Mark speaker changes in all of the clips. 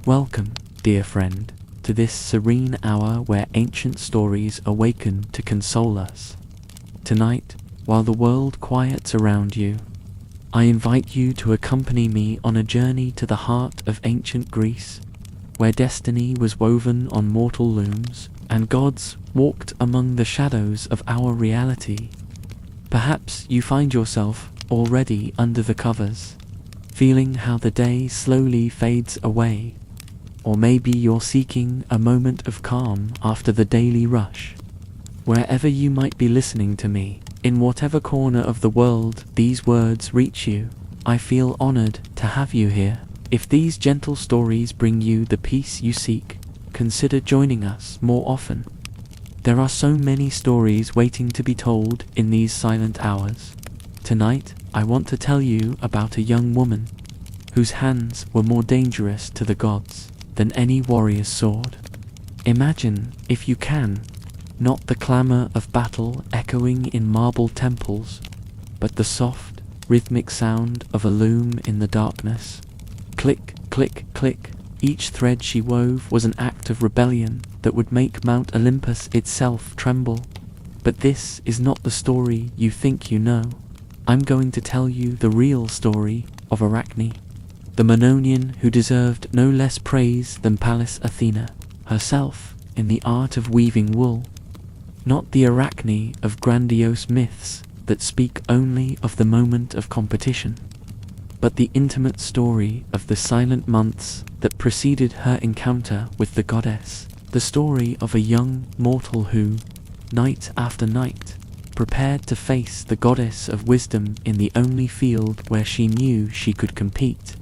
Speaker 1: Welcome, dear friend, to this serene hour where ancient stories awaken to console us. Tonight, while the world quiets around you, I invite you to accompany me on a journey to the heart of ancient Greece, where destiny was woven on mortal looms, and gods walked among the shadows of our reality. Perhaps you find yourself already under the covers, feeling how the day slowly fades away. Or maybe you're seeking a moment of calm after the daily rush. Wherever you might be listening to me, in whatever corner of the world these words reach you, I feel honored to have you here. If these gentle stories bring you the peace you seek, consider joining us more often. There are so many stories waiting to be told in these silent hours. Tonight, I want to tell you about a young woman whose hands were more dangerous to the gods than any warrior's sword. Imagine, if you can, not the clamor of battle echoing in marble temples, but the soft, rhythmic sound of a loom in the darkness. Click, click, click. Each thread she wove was an act of rebellion that would make Mount Olympus itself tremble. But this is not the story you think you know. I'm going to tell you the real story of Arachne, the Maeonian who deserved no less praise than Pallas Athena herself in the art of weaving wool. Not the Arachne of grandiose myths that speak only of the moment of competition, but the intimate story of the silent months that preceded her encounter with the goddess, the story of a young mortal who, night after night, prepared to face the goddess of wisdom in the only field where she knew she could compete,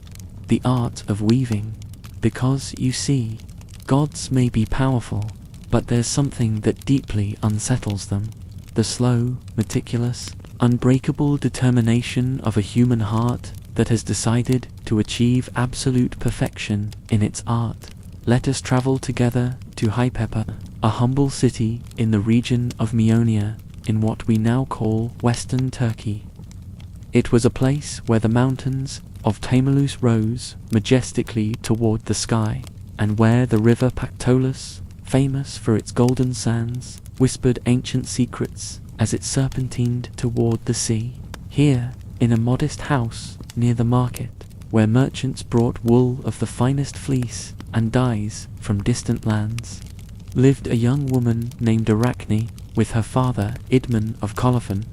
Speaker 1: the art of weaving. Because, you see, gods may be powerful, but there's something that deeply unsettles them, the slow, meticulous, unbreakable determination of a human heart that has decided to achieve absolute perfection in its art. Let us travel together to Hypepa, a humble city in the region of Maeonia, in what we now call Western Turkey. It was a place where the mountains of Tamalus rose majestically toward the sky, and where the river Pactolus, famous for its golden sands, whispered ancient secrets as it serpentined toward the sea. Here, in a modest house near the market, where merchants brought wool of the finest fleece and dyes from distant lands, lived a young woman named Arachne with her father Idmon of Colophon,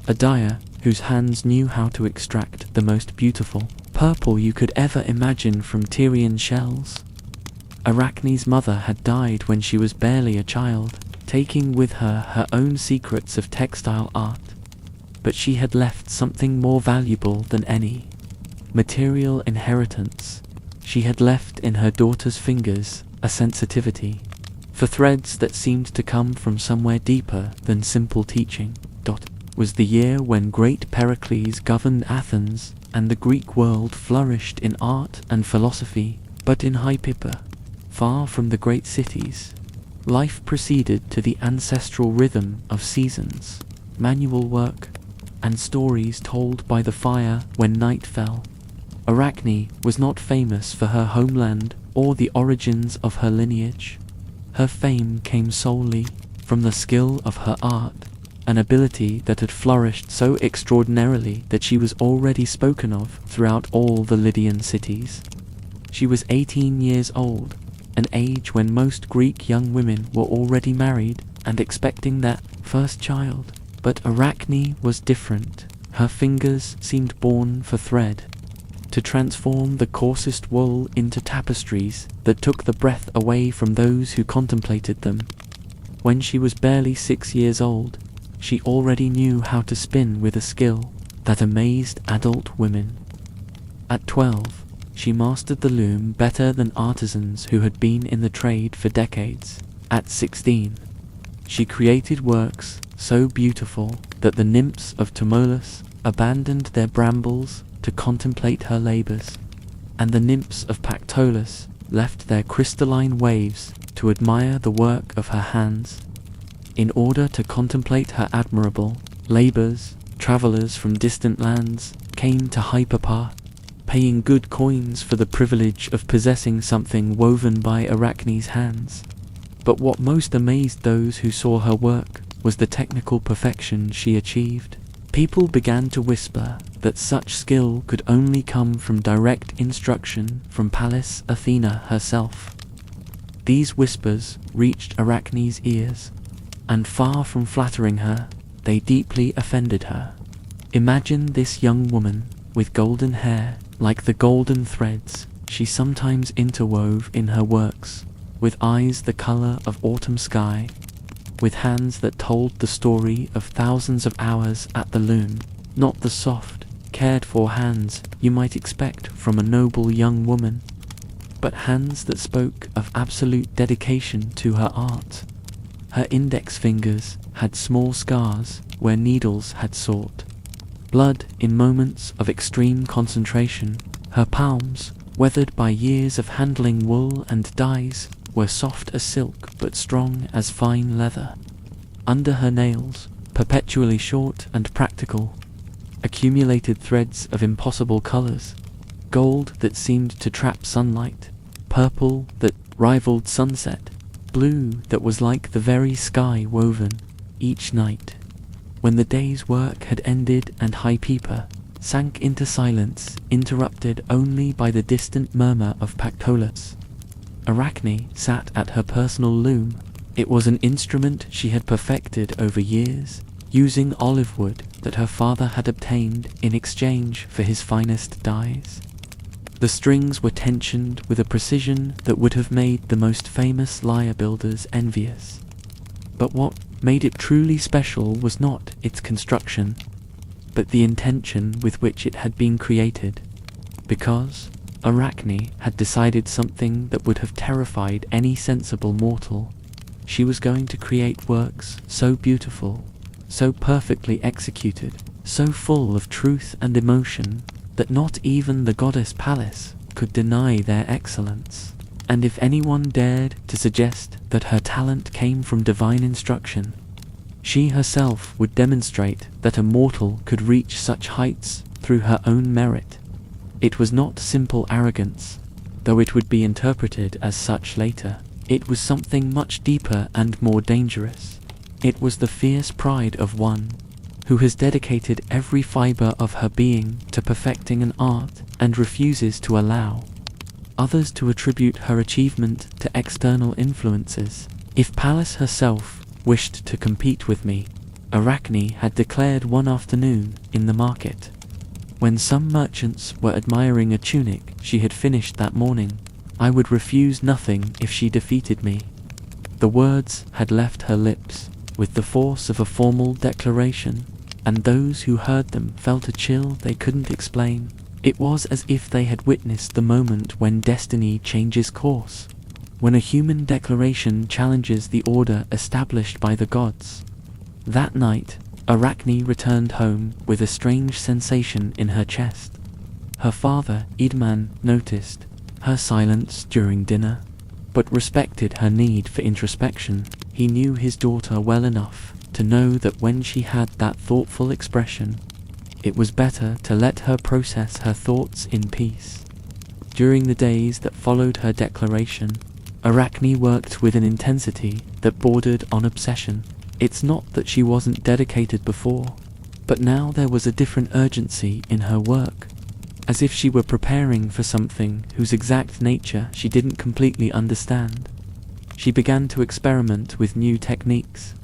Speaker 1: a dyer whose hands knew how to extract the most beautiful purple you could ever imagine from Tyrian shells. Arachne's mother had died when she was barely a child, taking with her her own secrets of textile art, but she had left something more valuable than any material inheritance. She had left in her daughter's fingers a sensitivity for threads that seemed to come from somewhere deeper than simple teaching. Was the year when great Pericles governed Athens and the Greek world flourished in art and philosophy, but in Hypepa, far from the great cities, life proceeded to the ancestral rhythm of seasons, manual work, and stories told by the fire when night fell. Arachne was not famous for her homeland or the origins of her lineage. Her fame came solely from the skill of her art, an ability that had flourished so extraordinarily that she was already spoken of throughout all the Lydian cities. She was 18 years old, an age when most Greek young women were already married and expecting that first child. But Arachne was different. Her fingers seemed born for thread, to transform the coarsest wool into tapestries that took the breath away from those who contemplated them. When she was barely 6 years old, she already knew how to spin with a skill that amazed adult women. At 12, she mastered the loom better than artisans who had been in the trade for decades. At 16, she created works so beautiful that the nymphs of Tmolus abandoned their brambles to contemplate her labors, and the nymphs of Pactolus left their crystalline waves to admire the work of her hands. In order to contemplate her admirable labors, travelers from distant lands came to Hypepa, paying good coins for the privilege of possessing something woven by Arachne's hands. But what most amazed those who saw her work was the technical perfection she achieved. People began to whisper that such skill could only come from direct instruction from Pallas Athena herself. These whispers reached Arachne's ears, and far from flattering her, they deeply offended her. Imagine this young woman with golden hair like the golden threads she sometimes interwove in her works, with eyes the color of autumn sky, with hands that told the story of thousands of hours at the loom, not the soft, cared-for hands you might expect from a noble young woman, but hands that spoke of absolute dedication to her art. Her index fingers had small scars where needles had sought blood in moments of extreme concentration. Her palms, weathered by years of handling wool and dyes, were soft as silk but strong as fine leather. Under her nails, perpetually short and practical, accumulated threads of impossible colors, gold that seemed to trap sunlight, purple that rivaled sunset, blue that was like the very sky woven. Each night, when the day's work had ended and High Peeper sank into silence, interrupted only by the distant murmur of Pactolus, Arachne sat at her personal loom. It was an instrument she had perfected over years, using olive wood that her father had obtained in exchange for his finest dyes. The strings were tensioned with a precision that would have made the most famous lyre builders envious. But what made it truly special was not its construction, but the intention with which it had been created, because Arachne had decided something that would have terrified any sensible mortal. She was going to create works so beautiful, so perfectly executed, so full of truth and emotion, that not even the goddess Pallas could deny their excellence. And if anyone dared to suggest that her talent came from divine instruction, she herself would demonstrate that a mortal could reach such heights through her own merit. It was not simple arrogance, though it would be interpreted as such later. It was something much deeper and more dangerous. It was the fierce pride of one who has dedicated every fiber of her being to perfecting an art and refuses to allow others to attribute her achievement to external influences. If Pallas herself wished to compete with me, Arachne had declared one afternoon in the market, when some merchants were admiring a tunic she had finished that morning, I would refuse nothing if she defeated me. The words had left her lips with the force of a formal declaration, and those who heard them felt a chill they couldn't explain. It was as if they had witnessed the moment when destiny changes course, when a human declaration challenges the order established by the gods. That night, Arachne returned home with a strange sensation in her chest. Her father, Idman, noticed her silence during dinner, but respected her need for introspection. He knew his daughter well enough to know that when she had that thoughtful expression, it was better to let her process her thoughts in peace. During the days that followed her declaration, Arachne worked with an intensity that bordered on obsession. It's not that she wasn't dedicated before, but now there was a different urgency in her work, as if she were preparing for something whose exact nature she didn't completely understand. She began to experiment with new techniques,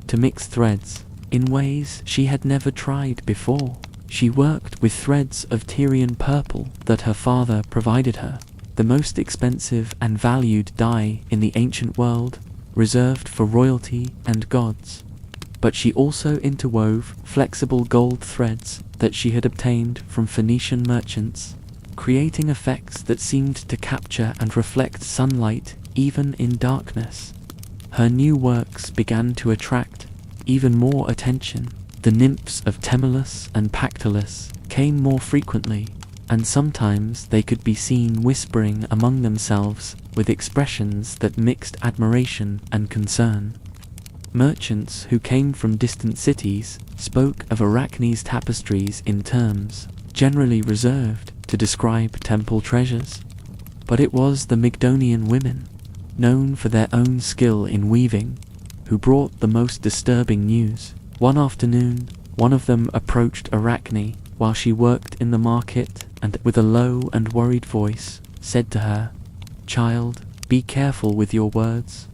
Speaker 1: to mix threads in ways she had never tried before. She worked with threads of Tyrian purple that her father provided her, the most expensive and valued dye in the ancient world, reserved for royalty and gods. But she also interwove flexible gold threads that she had obtained from Phoenician merchants, creating effects that seemed to capture and reflect sunlight even in darkness. Her new works began to attract even more attention. The nymphs of Temulus and Pactolus came more frequently, and sometimes they could be seen whispering among themselves with expressions that mixed admiration and concern. Merchants who came from distant cities spoke of Arachne's tapestries in terms generally reserved to describe temple treasures, but it was the Mygdonian women, known for their own skill in weaving, who brought the most disturbing news. One afternoon, one of them approached Arachne while she worked in the market and, with a low and worried voice, said to her, "Child, be careful with your words.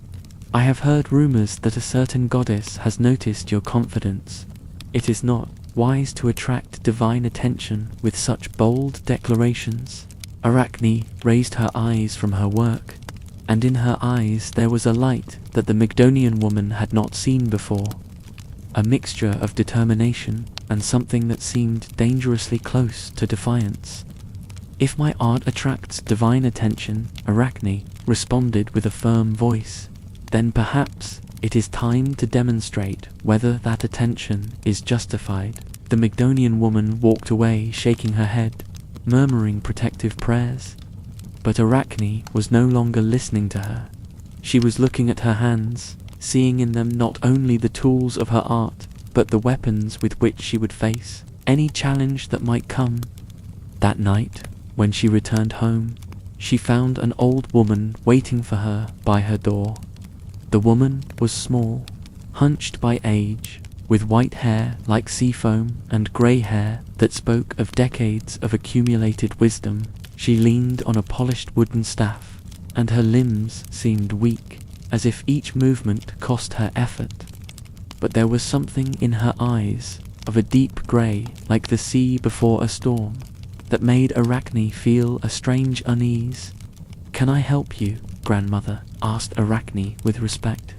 Speaker 1: I have heard rumors that a certain goddess has noticed your confidence. It is not wise to attract divine attention with such bold declarations." Arachne raised her eyes from her work, and in her eyes there was a light that the Mygdonian woman had not seen before, a mixture of determination and something that seemed dangerously close to defiance. "If my art attracts divine attention," Arachne responded with a firm voice, "then perhaps it is time to demonstrate whether that attention is justified." The Mygdonian woman walked away shaking her head, murmuring protective prayers. But Arachne was no longer listening to her. She was looking at her hands, seeing in them not only the tools of her art, but the weapons with which she would face any challenge that might come. That night, when she returned home, she found an old woman waiting for her by her door. The woman was small, hunched by age, with white hair like sea foam and grey hair that spoke of decades of accumulated wisdom. She leaned on a polished wooden staff, and her limbs seemed weak, as if each movement cost her effort. But there was something in her eyes, of a deep grey like the sea before a storm, that made Arachne feel a strange unease. "Can I help you, grandmother?" asked Arachne with respect.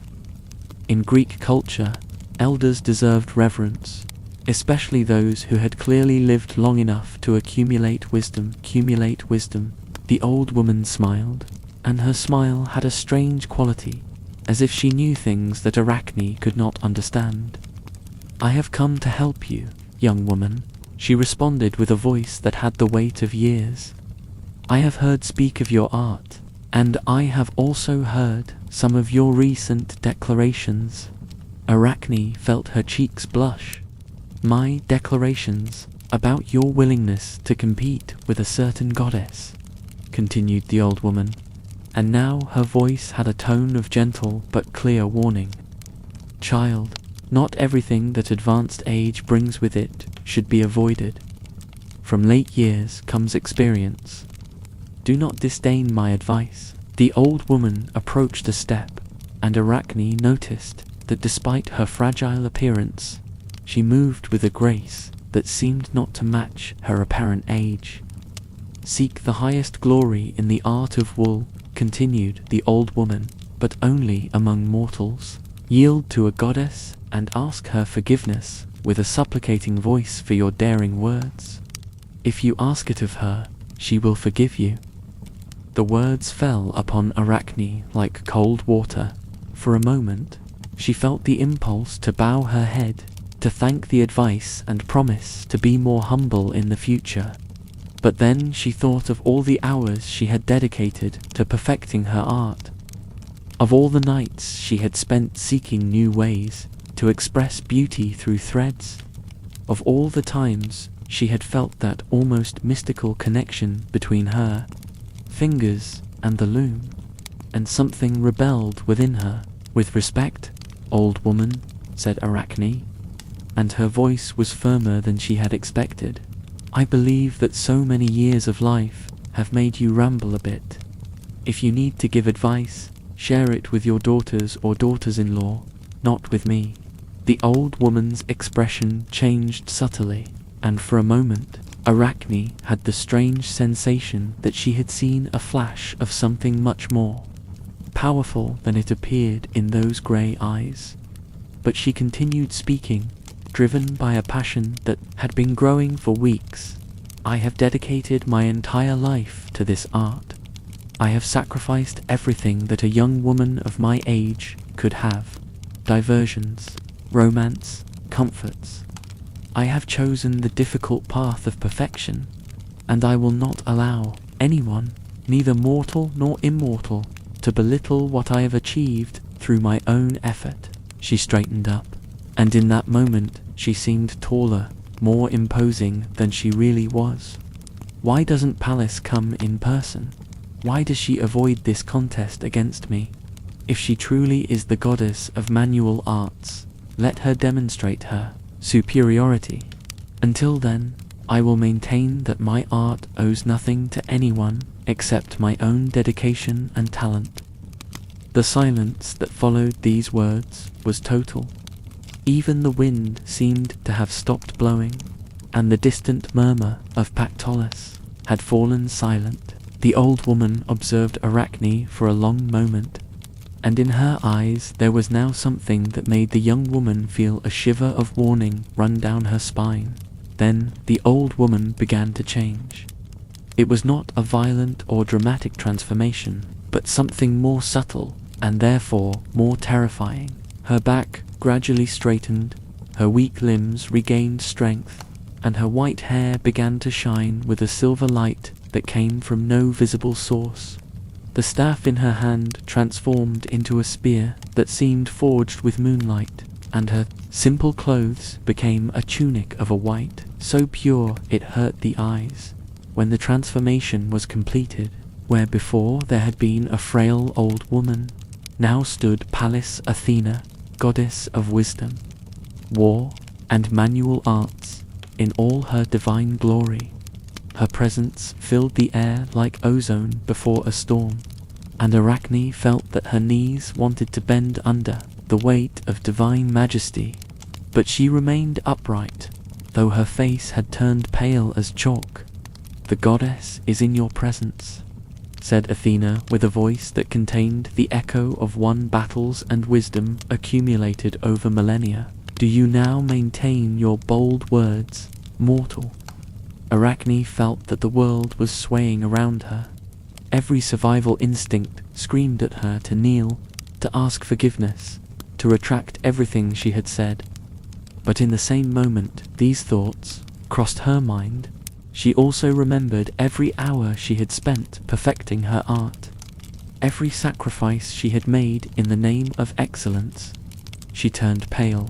Speaker 1: In Greek culture, elders deserved reverence, especially those who had clearly lived long enough to accumulate wisdom. The old woman smiled, and her smile had a strange quality, as if she knew things that Arachne could not understand. "I have come to help you, young woman," she responded with a voice that had the weight of years. "I have heard speak of your art, and I have also heard some of your recent declarations." Arachne felt her cheeks blush. "My declarations about your willingness to compete with a certain goddess," continued the old woman, and now her voice had a tone of gentle but clear warning. "Child, not everything that advanced age brings with it should be avoided. From late years comes experience. Do not disdain my advice." The old woman approached a step, and Arachne noticed that despite her fragile appearance, she moved with a grace that seemed not to match her apparent age. "Seek the highest glory in the art of wool," continued the old woman, "but only among mortals. Yield to a goddess and ask her forgiveness with a supplicating voice for your daring words. If you ask it of her, she will forgive you." The words fell upon Arachne like cold water. For a moment, she felt the impulse to bow her head, to thank the advice and promise to be more humble in the future. But then she thought of all the hours she had dedicated to perfecting her art, of all the nights she had spent seeking new ways to express beauty through threads, of all the times she had felt that almost mystical connection between her fingers and the loom, and something rebelled within her. "With respect, old woman," said Arachne, and her voice was firmer than she had expected, "I believe that so many years of life have made you ramble a bit. If you need to give advice, share it with your daughters or daughters-in-law, not with me." The old woman's expression changed subtly, and for a moment, Arachne had the strange sensation that she had seen a flash of something much more powerful than it appeared in those grey eyes. But she continued speaking, driven by a passion that had been growing for weeks. "I have dedicated my entire life to this art. I have sacrificed everything that a young woman of my age could have: diversions, romance, comforts. I have chosen the difficult path of perfection, and I will not allow anyone, neither mortal nor immortal, to belittle what I have achieved through my own effort." She straightened up, and in that moment she seemed taller, more imposing than she really was. Why doesn't Pallas come in person? Why does she avoid this contest against me? If she truly is the goddess of manual arts, let her demonstrate her superiority. Until then, I will maintain that my art owes nothing to anyone except my own dedication and talent. The silence that followed these words was total. Even the wind seemed to have stopped blowing, and the distant murmur of Pactolus had fallen silent. The old woman observed Arachne for a long moment, and in her eyes there was now something that made the young woman feel a shiver of warning run down her spine. Then the old woman began to change. It was not a violent or dramatic transformation, but something more subtle and therefore more terrifying. Her back gradually straightened, her weak limbs regained strength, and her white hair began to shine with a silver light that came from no visible source. The staff in her hand transformed into a spear that seemed forged with moonlight, and her simple clothes became a tunic of a white so pure it hurt the eyes. When the transformation was completed, where before there had been a frail old woman, now stood Pallas Athena, goddess of wisdom, war, and manual arts, in all her divine glory. Her presence filled the air like ozone before a storm, and Arachne felt that her knees wanted to bend under the weight of divine majesty. But she remained upright, though her face had turned pale as chalk. "The goddess is in your presence," said Athena with a voice that contained the echo of won battles and wisdom accumulated over millennia. "Do you now maintain your bold words, mortal?" Arachne felt that the world was swaying around her. Every survival instinct screamed at her to kneel, to ask forgiveness, to retract everything she had said. But in the same moment these thoughts crossed her mind, she also remembered every hour she had spent perfecting her art, every sacrifice she had made in the name of excellence. She turned pale.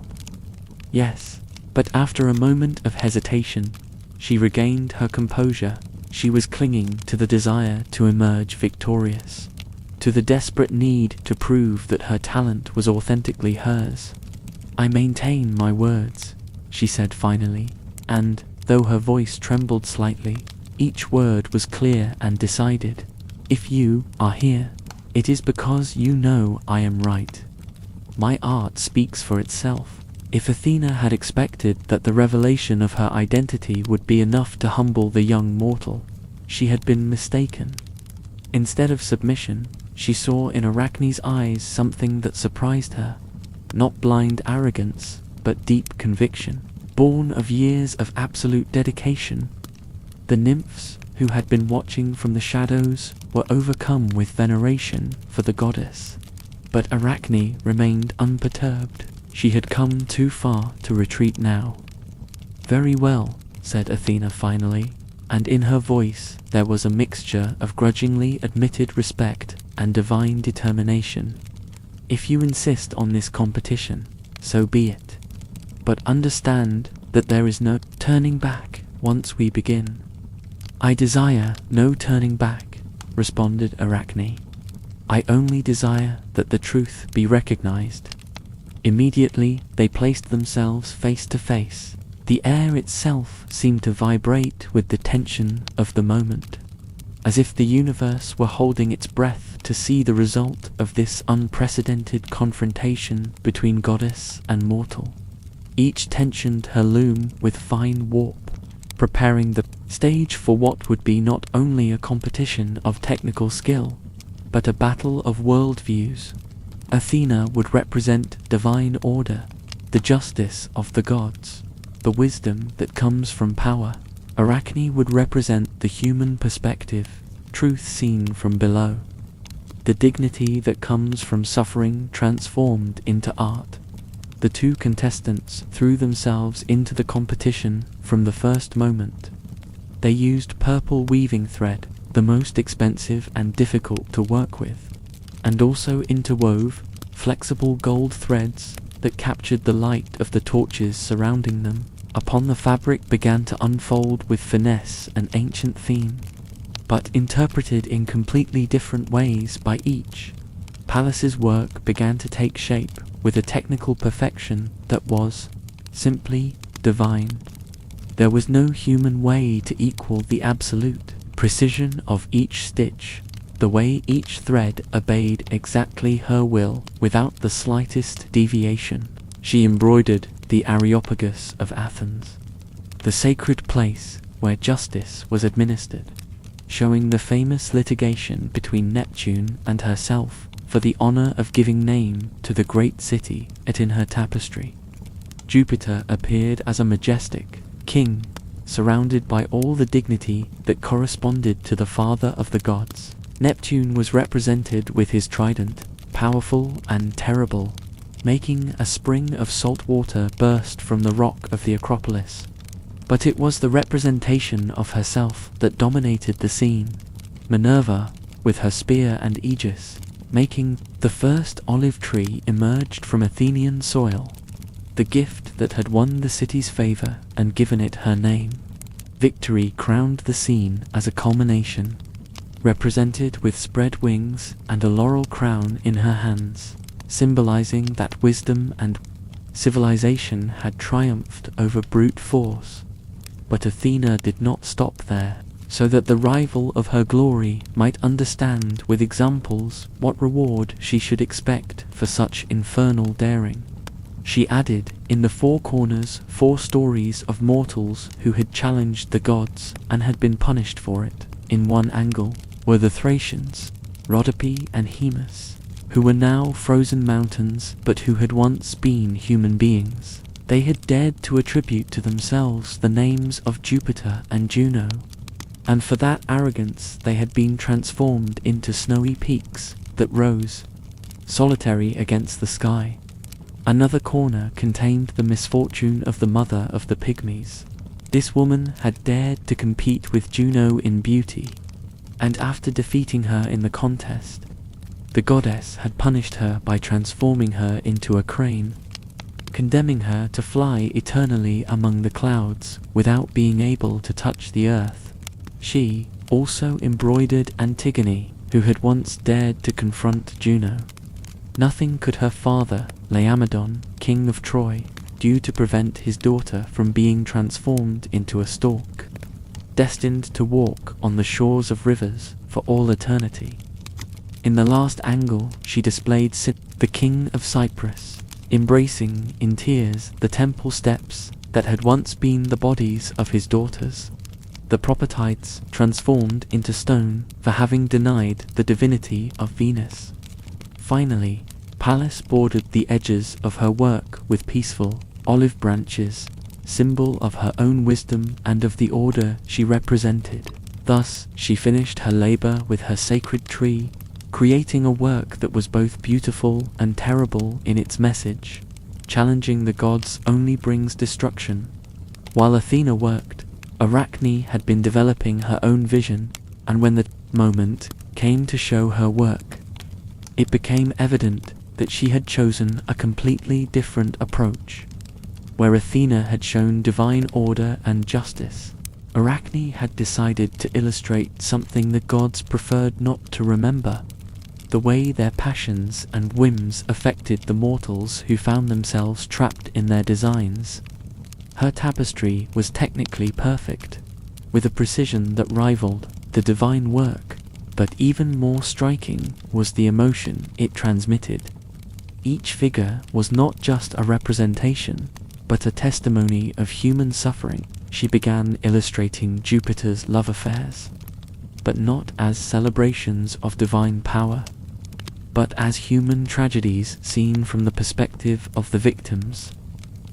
Speaker 1: Yes, but after a moment of hesitation, she regained her composure. She was clinging to the desire to emerge victorious, to the desperate need to prove that her talent was authentically hers. "I maintain my words," she said finally, and, though her voice trembled slightly, each word was clear and decided. "If you are here, it is because you know I am right. My art speaks for itself." If Athena had expected that the revelation of her identity would be enough to humble the young mortal, she had been mistaken. Instead of submission, she saw in Arachne's eyes something that surprised her. Not blind arrogance, but deep conviction, born of years of absolute dedication. The nymphs, who had been watching from the shadows, were overcome with veneration for the goddess. But Arachne remained unperturbed. She had come too far to retreat now. "Very well," said Athena finally, and in her voice there was a mixture of grudgingly admitted respect and divine determination. "If you insist on this competition, so be it. But understand that there is no turning back once we begin." "I desire no turning back," responded Arachne. "I only desire that the truth be recognized." Immediately they placed themselves face to face. The air itself seemed to vibrate with the tension of the moment, as if the universe were holding its breath to see the result of this unprecedented confrontation between goddess and mortal. Each tensioned her loom with fine warp, preparing the stage for what would be not only a competition of technical skill, but a battle of worldviews. Athena would represent divine order, the justice of the gods, the wisdom that comes from power. Arachne would represent the human perspective, truth seen from below, the dignity that comes from suffering transformed into art. The two contestants threw themselves into the competition from the first moment. They used purple weaving thread, the most expensive and difficult to work with, and also interwove flexible gold threads that captured the light of the torches surrounding them. Upon the fabric began to unfold with finesse an ancient theme, but interpreted in completely different ways by each. Pallas's work began to take shape with a technical perfection that was simply divine. There was no human way to equal the absolute precision of each stitch, the way each thread obeyed exactly her will without the slightest deviation. She embroidered the Areopagus of Athens, the sacred place where justice was administered, showing the famous litigation between Neptune and herself for the honor of giving name to the great city in her tapestry. Jupiter appeared as a majestic king, surrounded by all the dignity that corresponded to the father of the gods. Neptune was represented with his trident, powerful and terrible, making a spring of salt water burst from the rock of the Acropolis. But it was the representation of herself that dominated the scene. Minerva, with her spear and aegis, making the first olive tree emerged from Athenian soil, the gift that had won the city's favor and given it her name. Victory crowned the scene as a culmination, represented with spread wings and a laurel crown in her hands, symbolizing that wisdom and civilization had triumphed over brute force. But Athena did not stop there, so that the rival of her glory might understand with examples what reward she should expect for such infernal daring. She added in the four corners 4 stories of mortals who had challenged the gods and had been punished for it. In one angle were the Thracians, Rhodope and Hemus, who were now frozen mountains but who had once been human beings. They had dared to attribute to themselves the names of Jupiter and Juno, and for that arrogance they had been transformed into snowy peaks that rose solitary against the sky. Another corner contained the misfortune of the mother of the Pygmies. This woman had dared to compete with Juno in beauty, and after defeating her in the contest, the goddess had punished her by transforming her into a crane, condemning her to fly eternally among the clouds without being able to touch the earth. She also embroidered Antigone, who had once dared to confront Juno. Nothing could her father, Laomedon, king of Troy, do to prevent his daughter from being transformed into a stork, destined to walk on the shores of rivers for all eternity. In the last angle she displayed the king of Cyprus, embracing in tears the temple steps that had once been the bodies of his daughters, the Propertites transformed into stone for having denied the divinity of Venus. Finally, Pallas bordered the edges of her work with peaceful olive branches, symbol of her own wisdom and of the order she represented. Thus she finished her labor with her sacred tree, creating a work that was both beautiful and terrible in its message. Challenging the gods only brings destruction. While Athena worked, Arachne had been developing her own vision, and when the moment came to show her work, it became evident that she had chosen a completely different approach. Where Athena had shown divine order and justice, Arachne had decided to illustrate something the gods preferred not to remember: the way their passions and whims affected the mortals who found themselves trapped in their designs. Her tapestry was technically perfect, with a precision that rivaled the divine work, but even more striking was the emotion it transmitted. Each figure was not just a representation, but a testimony of human suffering. She began illustrating Jupiter's love affairs, but not as celebrations of divine power, but as human tragedies seen from the perspective of the victims.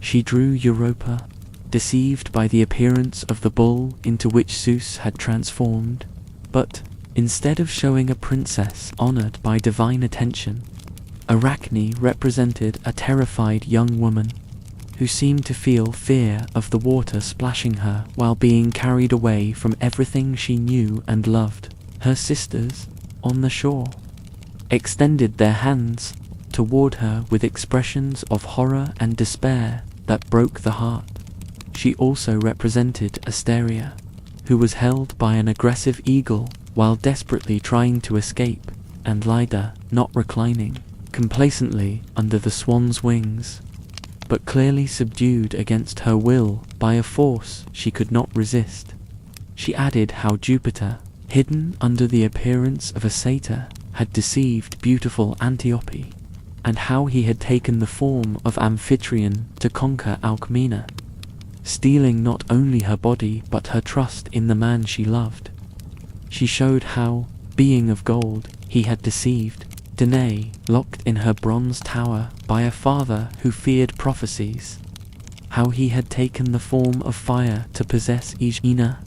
Speaker 1: She drew Europa, deceived by the appearance of the bull into which Zeus had transformed, but instead of showing a princess honored by divine attention, Arachne represented a terrified young woman who seemed to feel fear of the water splashing her while being carried away from everything she knew and loved. Her sisters, on the shore, extended their hands toward her with expressions of horror and despair that broke the heart. She also represented Asteria, who was held by an aggressive eagle while desperately trying to escape, and Leda, not reclining complacently under the swan's wings, but clearly subdued against her will by a force she could not resist. She added how Jupiter, hidden under the appearance of a satyr, had deceived beautiful Antiope, and how he had taken the form of Amphitryon to conquer Alcmena, stealing not only her body but her trust in the man she loved. She showed how, being of gold, he had deceived Danae, locked in her bronze tower by a father who feared prophecies, how he had taken the form of fire to possess Aegina,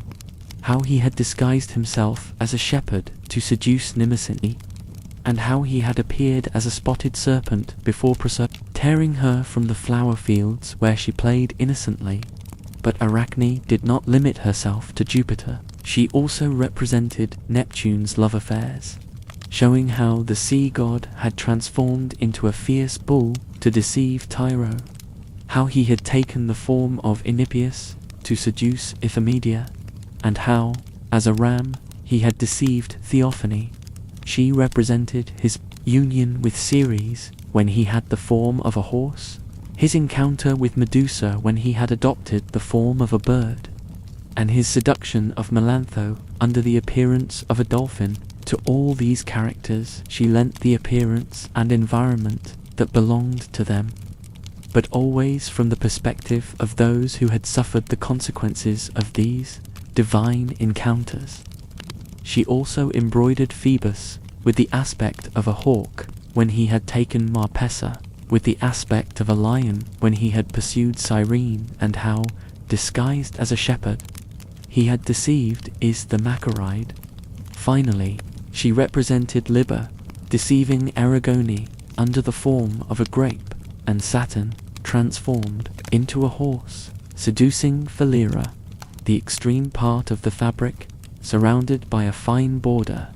Speaker 1: how he had disguised himself as a shepherd to seduce Mnemosyne, and how he had appeared as a spotted serpent before Proserpine, tearing her from the flower fields where she played innocently. But Arachne did not limit herself to Jupiter. She also represented Neptune's love affairs, showing how the sea god had transformed into a fierce bull to deceive Tyro, how he had taken the form of Enipeus to seduce Iphimedia, and how, as a ram, he had deceived Theophany. She represented his union with Ceres when he had the form of a horse, his encounter with Medusa when he had adopted the form of a bird, and his seduction of Melantho under the appearance of a dolphin. To all these characters she lent the appearance and environment that belonged to them, but always from the perspective of those who had suffered the consequences of these divine encounters. She also embroidered Phoebus with the aspect of a hawk when he had taken Marpessa, with the aspect of a lion when he had pursued Cyrene, and how, disguised as a shepherd, he had deceived the Macaride. Finally, she represented Liber, deceiving Aragone under the form of a grape, and Saturn, transformed into a horse, seducing Philyra, the extreme part of the fabric, surrounded by a fine border.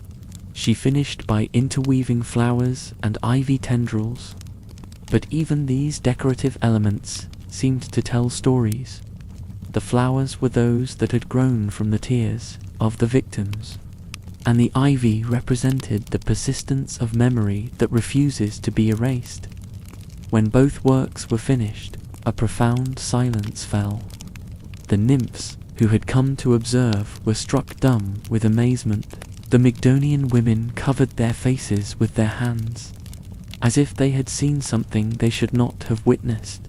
Speaker 1: She finished by interweaving flowers and ivy tendrils. But even these decorative elements seemed to tell stories. The flowers were those that had grown from the tears of the victims, and the ivy represented the persistence of memory that refuses to be erased. When both works were finished, a profound silence fell. The nymphs who had come to observe were struck dumb with amazement. The Mygdonian women covered their faces with their hands, as if they had seen something they should not have witnessed,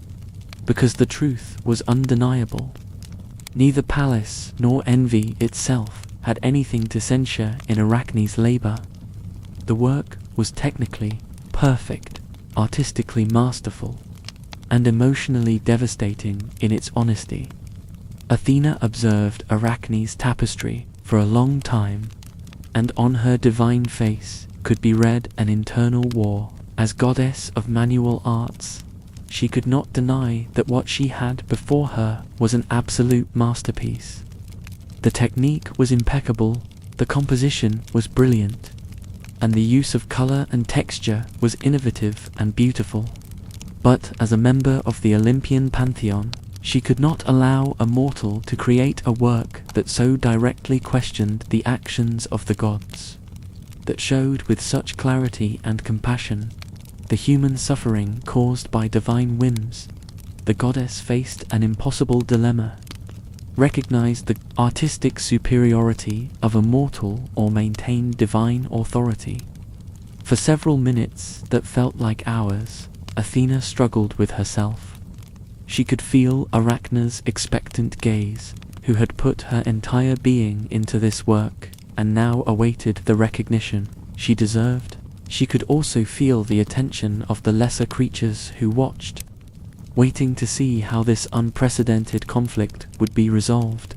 Speaker 1: because the truth was undeniable. Neither Pallas nor envy itself had anything to censure in Arachne's labor. The work was technically perfect, artistically masterful, and emotionally devastating in its honesty. Athena observed Arachne's tapestry for a long time, and on her divine face could be read an internal war. As goddess of manual arts, she could not deny that what she had before her was an absolute masterpiece. The technique was impeccable, the composition was brilliant, and the use of color and texture was innovative and beautiful. But as a member of the Olympian pantheon, she could not allow a mortal to create a work that so directly questioned the actions of the gods, that showed with such clarity and compassion the human suffering caused by divine whims. The goddess faced an impossible dilemma: recognize the artistic superiority of a mortal or maintain divine authority. For several minutes that felt like hours, Athena struggled with herself. She could feel Arachne's expectant gaze, who had put her entire being into this work, and now awaited the recognition she deserved. She could also feel the attention of the lesser creatures who watched, waiting to see how this unprecedented conflict would be resolved.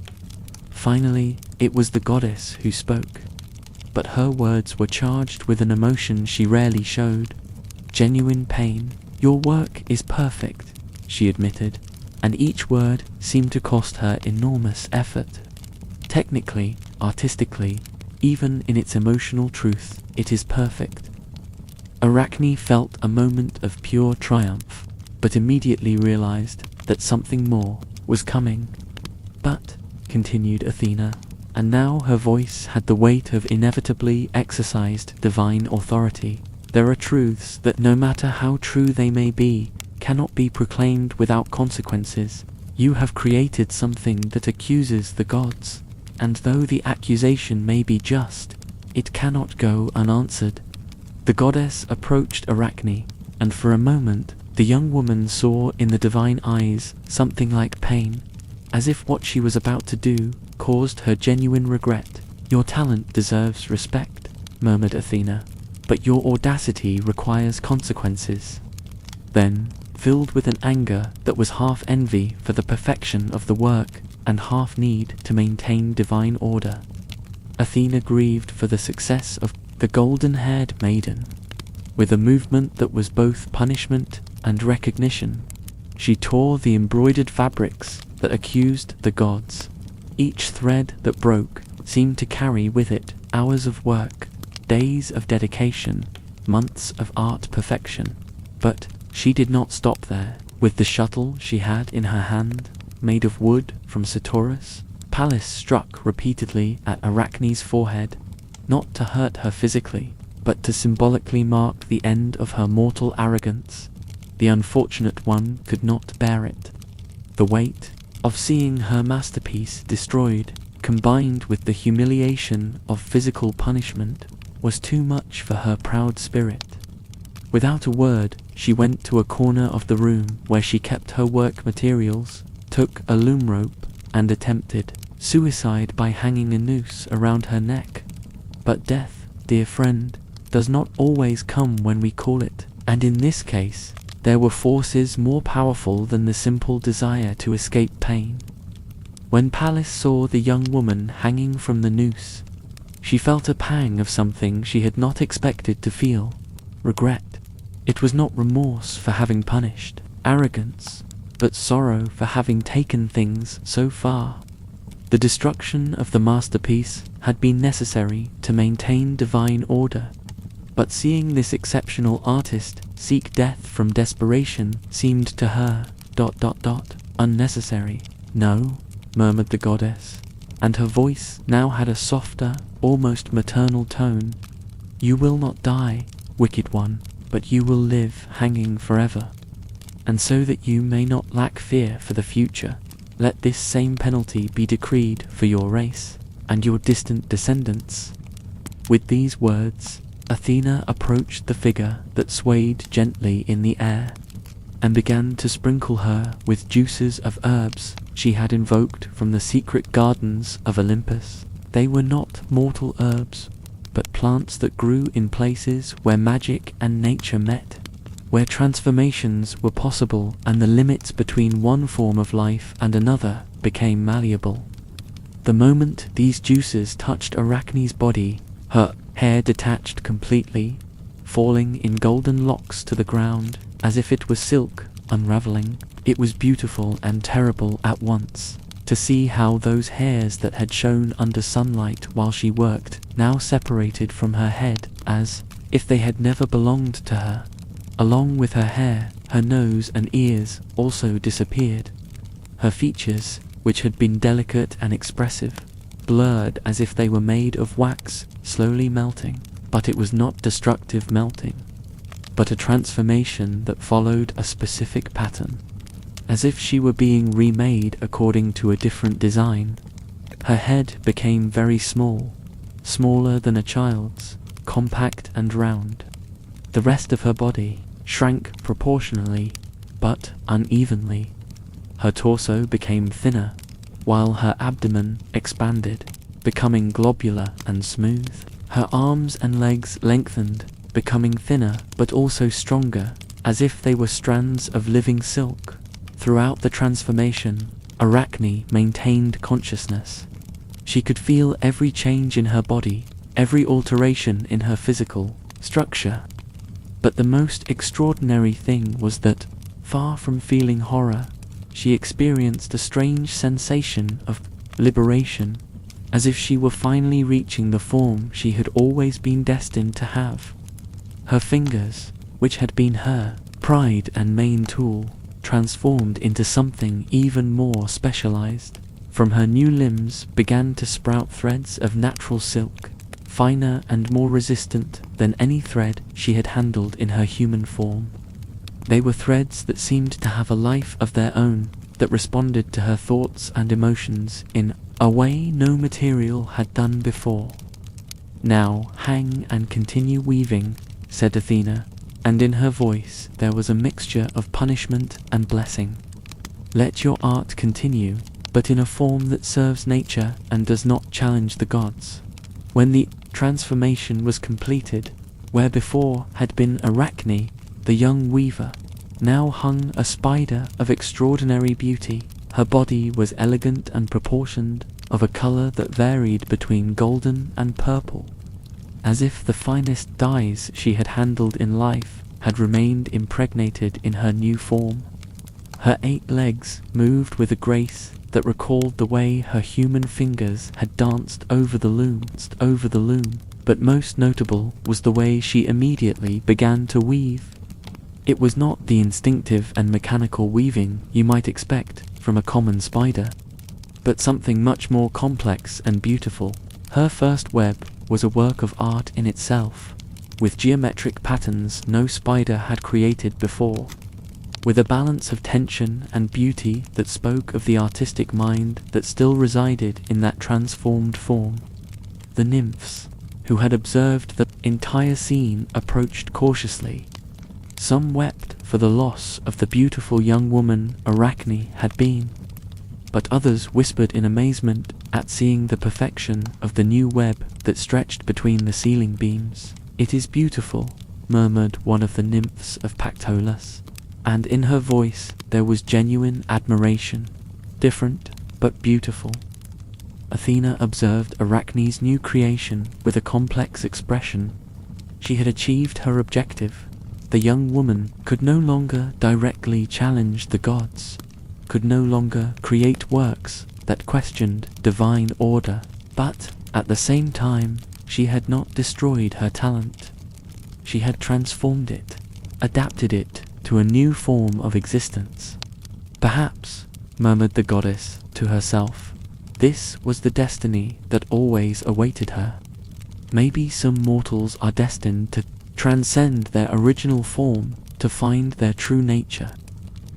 Speaker 1: Finally, it was the goddess who spoke, but her words were charged with an emotion she rarely showed: genuine pain. "Your work is perfect," she admitted, and each word seemed to cost her enormous effort. Technically, artistically, even in its emotional truth, it is perfect. Arachne felt a moment of pure triumph, but immediately realized that something more was coming. But, continued Athena, and now her voice had the weight of inevitably exercised divine authority, there are truths that, no matter how true they may be, cannot be proclaimed without consequences. You have created something that accuses the gods, and though the accusation may be just, it cannot go unanswered. The goddess approached Arachne, and for a moment the young woman saw in the divine eyes something like pain, as if what she was about to do caused her genuine regret. Your talent deserves respect, murmured Athena, but your audacity requires consequences. Then, filled with an anger that was half envy for the perfection of the work and half need to maintain divine order, Athena grieved for the success of the golden-haired maiden. With a movement that was both punishment and recognition, she tore the embroidered fabrics that accused the gods. Each thread that broke seemed to carry with it hours of work, days of dedication, months of art perfection. But she did not stop there. With the shuttle she had in her hand, made of wood from Saturus, Pallas struck repeatedly at Arachne's forehead, not to hurt her physically, but to symbolically mark the end of her mortal arrogance. The unfortunate one could not bear it. The weight of seeing her masterpiece destroyed, combined with the humiliation of physical punishment, was too much for her proud spirit. Without a word, she went to a corner of the room where she kept her work materials, took a loom rope, and attempted suicide by hanging a noose around her neck. But death, dear friend, does not always come when we call it, and in this case, there were forces more powerful than the simple desire to escape pain. When Pallas saw the young woman hanging from the noose, she felt a pang of something she had not expected to feel: regret. It was not remorse for having punished, arrogance, but sorrow for having taken things so far. The destruction of the masterpiece had been necessary to maintain divine order, but seeing this exceptional artist seek death from desperation seemed to her ... unnecessary. No, murmured the goddess, and her voice now had a softer, almost maternal tone. You will not die, wicked one, but you will live hanging forever. And so that you may not lack fear for the future, let this same penalty be decreed for your race and your distant descendants. With these words, Athena approached the figure that swayed gently in the air, and began to sprinkle her with juices of herbs she had invoked from the secret gardens of Olympus. They were not mortal herbs, but plants that grew in places where magic and nature met, where transformations were possible and the limits between one form of life and another became malleable. The moment these juices touched Arachne's body, her hair detached completely, falling in golden locks to the ground, as if it was silk unraveling. It was beautiful and terrible at once, to see how those hairs that had shone under sunlight while she worked now separated from her head as if they had never belonged to her. Along with her hair, her nose and ears also disappeared. Her features, which had been delicate and expressive, blurred as if they were made of wax slowly melting. But it was not destructive melting, but a transformation that followed a specific pattern, as if she were being remade according to a different design. Her head became very small, smaller than a child's, compact and round. The rest of her body shrank proportionally, but unevenly. Her torso became thinner, while her abdomen expanded, becoming globular and smooth. Her arms and legs lengthened, becoming thinner but also stronger, as if they were strands of living silk. Throughout the transformation, Arachne maintained consciousness. She could feel every change in her body, every alteration in her physical structure. But the most extraordinary thing was that, far from feeling horror, she experienced a strange sensation of liberation, as if she were finally reaching the form she had always been destined to have. Her fingers, which had been her pride and main tool, transformed into something even more specialized. From her new limbs began to sprout threads of natural silk, finer and more resistant than any thread she had handled in her human form. They were threads that seemed to have a life of their own, that responded to her thoughts and emotions in a way no material had done before. "Now hang and continue weaving," said Athena, and in her voice there was a mixture of punishment and blessing. "Let your art continue, but in a form that serves nature and does not challenge the gods." When the transformation was completed, where before had been Arachne, the young weaver, now hung a spider of extraordinary beauty. Her body was elegant and proportioned, of a color that varied between golden and purple, as if the finest dyes she had handled in life had remained impregnated in her new form. Her 8 legs moved with a grace that recalled the way her human fingers had danced over the loom, but most notable was the way she immediately began to weave. It was not the instinctive and mechanical weaving you might expect from a common spider, but something much more complex and beautiful. Her first web was a work of art in itself, with geometric patterns no spider had created before, with a balance of tension and beauty that spoke of the artistic mind that still resided in that transformed form. The nymphs, who had observed the entire scene, approached cautiously. Some wept for the loss of the beautiful young woman Arachne had been, but others whispered in amazement at seeing the perfection of the new web that stretched between the ceiling beams. "It is beautiful," murmured one of the nymphs of Pactolus, and in her voice there was genuine admiration. "Different, but beautiful." Athena observed Arachne's new creation with a complex expression. She had achieved her objective. The young woman could no longer directly challenge the gods, could no longer create works that questioned divine order, but at the same time she had not destroyed her talent. She had transformed it, adapted it to a new form of existence. "Perhaps," murmured the goddess to herself, "this was the destiny that always awaited her. Maybe some mortals are destined to transcend their original form, to find their true nature."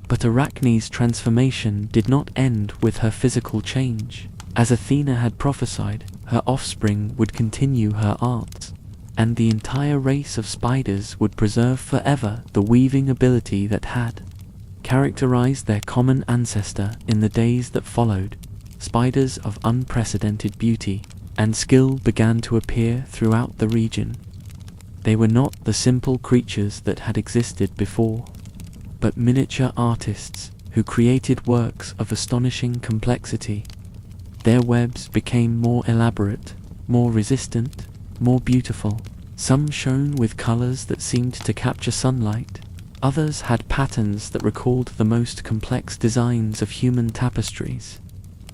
Speaker 1: But Arachne's transformation did not end with her physical change. As Athena had prophesied, her offspring would continue her art, and the entire race of spiders would preserve forever the weaving ability that had characterized their common ancestor in the days that followed. Spiders of unprecedented beauty and skill began to appear throughout the region. They were not the simple creatures that had existed before, but miniature artists who created works of astonishing complexity. Their webs became more elaborate, more resistant, more beautiful. Some shone with colors that seemed to capture sunlight. Others had patterns that recalled the most complex designs of human tapestries.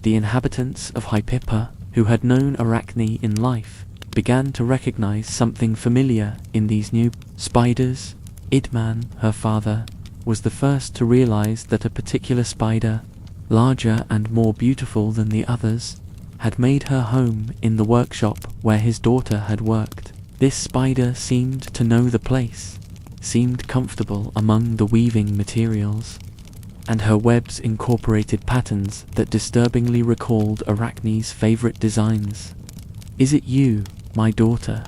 Speaker 1: The inhabitants of Hypippa, who had known Arachne in life, began to recognize something familiar in these new spiders. Idman, her father, was the first to realize that a particular spider, larger and more beautiful than the others, had made her home in the workshop where his daughter had worked. This spider seemed to know the place, seemed comfortable among the weaving materials, and her webs incorporated patterns that disturbingly recalled Arachne's favorite designs. "Is it you, my daughter?"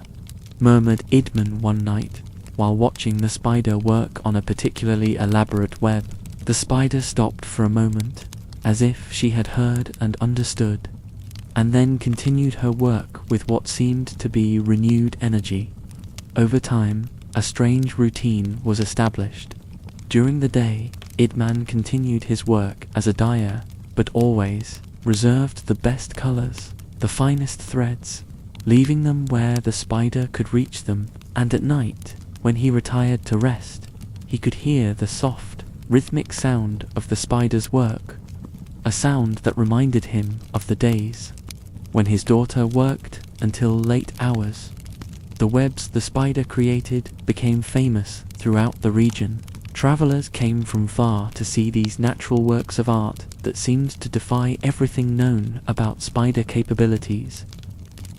Speaker 1: murmured Idman one night, while watching the spider work on a particularly elaborate web. The spider stopped for a moment, as if she had heard and understood, and then continued her work with what seemed to be renewed energy. Over time, a strange routine was established. During the day, Idman continued his work as a dyer, but always reserved the best colors, the finest threads, leaving them where the spider could reach them, and at night, when he retired to rest, he could hear the soft, rhythmic sound of the spider's work, a sound that reminded him of the days when his daughter worked until late hours. The webs the spider created became famous throughout the region, Travelers came from far to see these natural works of art that seemed to defy everything known about spider capabilities.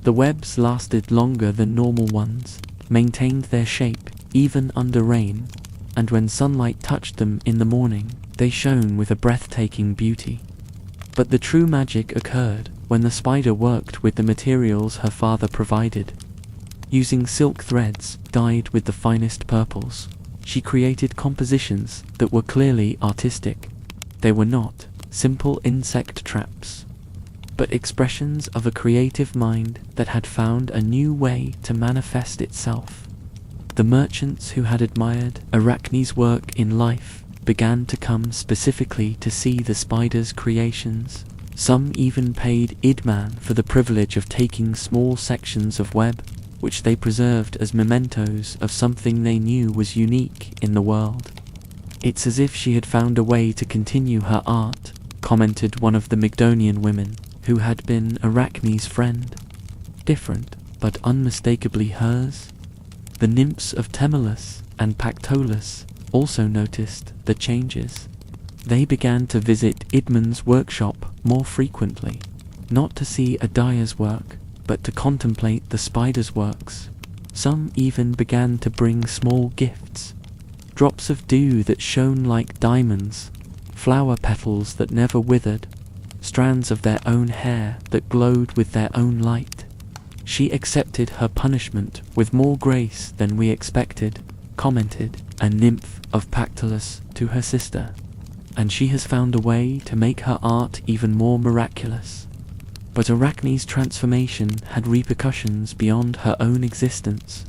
Speaker 1: The webs lasted longer than normal ones, maintained their shape even under rain, and when sunlight touched them in the morning, they shone with a breathtaking beauty. But the true magic occurred when the spider worked with the materials her father provided. Using silk threads dyed with the finest purples, she created compositions that were clearly artistic. They were not simple insect traps, but expressions of a creative mind that had found a new way to manifest itself. The merchants who had admired Arachne's work in life began to come specifically to see the spider's creations. Some even paid Idman for the privilege of taking small sections of web, which they preserved as mementos of something they knew was unique in the world. "It's as if she had found a way to continue her art," commented one of the Mygdonian women, who had been Arachne's friend. "Different, but unmistakably hers." The nymphs of Temulus and Pactolus also noticed the changes. They began to visit Idman's workshop more frequently, not to see a dyer's work, but to contemplate the spider's works. Some even began to bring small gifts, drops of dew that shone like diamonds, flower petals that never withered, strands of their own hair that glowed with their own light. "She accepted her punishment with more grace than we expected," commented a nymph of Pactolus to her sister, "and she has found a way to make her art even more miraculous." But Arachne's transformation had repercussions beyond her own existence.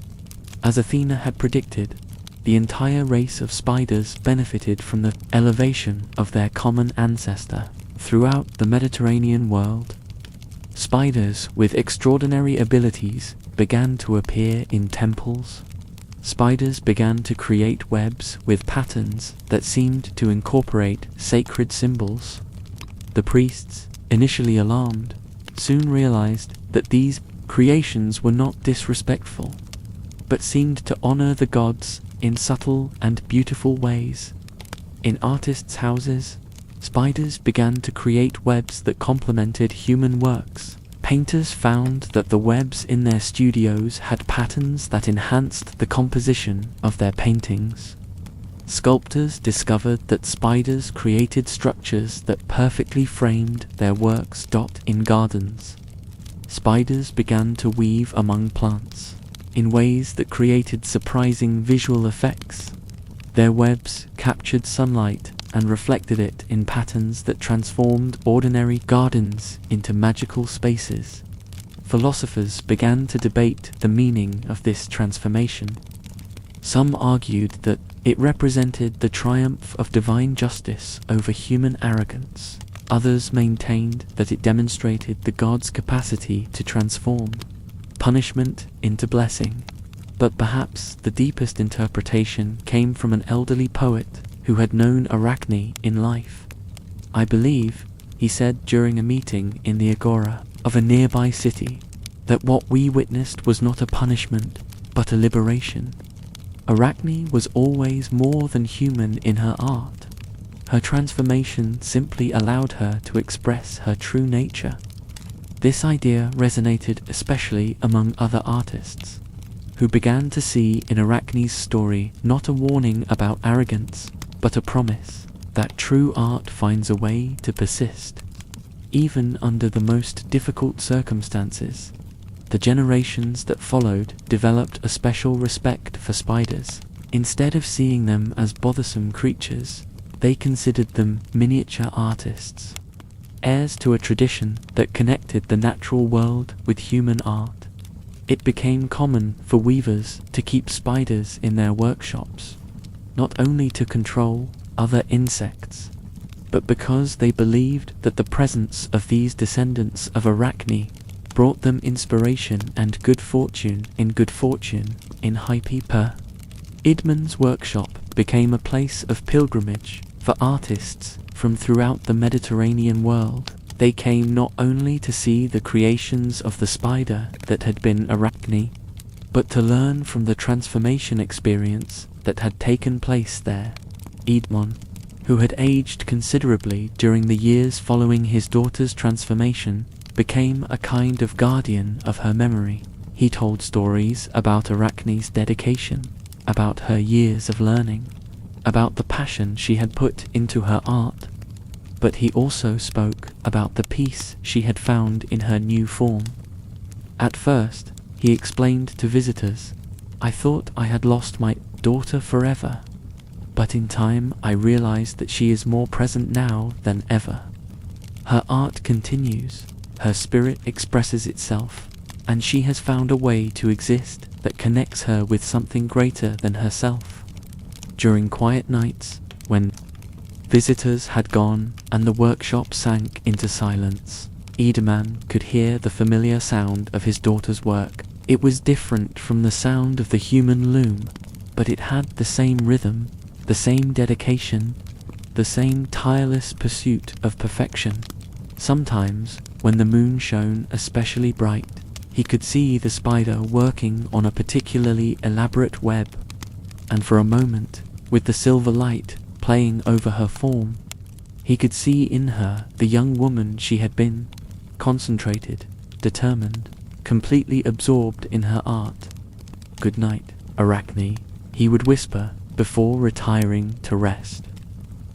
Speaker 1: As Athena had predicted, the entire race of spiders benefited from the elevation of their common ancestor throughout the Mediterranean world. Spiders with extraordinary abilities began to appear in temples. Spiders began to create webs with patterns that seemed to incorporate sacred symbols. The priests, initially alarmed, soon realized that these creations were not disrespectful, but seemed to honor the gods in subtle and beautiful ways. In artists' houses, spiders began to create webs that complemented human works. Painters found that the webs in their studios had patterns that enhanced the composition of their paintings. Sculptors discovered that spiders created structures that perfectly framed their works. In gardens, spiders began to weave among plants in ways that created surprising visual effects. Their webs captured sunlight and reflected it in patterns that transformed ordinary gardens into magical spaces. Philosophers began to debate the meaning of this transformation. Some argued that it represented the triumph of divine justice over human arrogance. Others maintained that it demonstrated the gods' capacity to transform punishment into blessing. But perhaps the deepest interpretation came from an elderly poet who had known Arachne in life. "I believe," he said during a meeting in the agora of a nearby city, "that what we witnessed was not a punishment, but a liberation." Arachne was always more than human in her art. Her transformation simply allowed her to express her true nature. This idea resonated especially among other artists, who began to see in Arachne's story not a warning about arrogance, but a promise that true art finds a way to persist, even under the most difficult circumstances. The generations that followed developed a special respect for spiders. Instead of seeing them as bothersome creatures, they considered them miniature artists, heirs to a tradition that connected the natural world with human art. It became common for weavers to keep spiders in their workshops, not only to control other insects, but because they believed that the presence of these descendants of Arachne brought them inspiration and good fortune in Hype. Idman's workshop became a place of pilgrimage for artists from throughout the Mediterranean world. They came not only to see the creations of the spider that had been Arachne, but to learn from the transformation experience that had taken place there. Edmon, who had aged considerably during the years following his daughter's transformation, became a kind of guardian of her memory. He told stories about Arachne's dedication, about her years of learning, about the passion she had put into her art, but he also spoke about the peace she had found in her new form. At first, he explained to visitors, "I thought I had lost my daughter forever, but in time I realized that she is more present now than ever. Her art continues, her spirit expresses itself, and she has found a way to exist that connects her with something greater than herself." During quiet nights, when visitors had gone and the workshop sank into silence, Edmon could hear the familiar sound of his daughter's work. It was different from the sound of the human loom, but it had the same rhythm, the same dedication, the same tireless pursuit of perfection. Sometimes, when the moon shone especially bright, he could see the spider working on a particularly elaborate web, and for a moment, with the silver light playing over her form, he could see in her the young woman she had been, concentrated, determined, completely absorbed in her art. "Good night, Arachne," he would whisper before retiring to rest.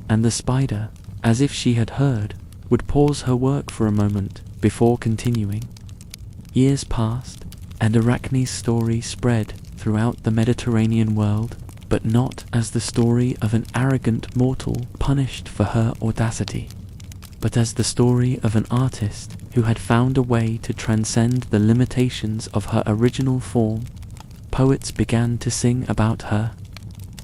Speaker 1: And the spider, as if she had heard, would pause her work for a moment before continuing. Years passed, and Arachne's story spread throughout the Mediterranean world, but not as the story of an arrogant mortal punished for her audacity, but as the story of an artist who had found a way to transcend the limitations of her original form. Poets began to sing about her,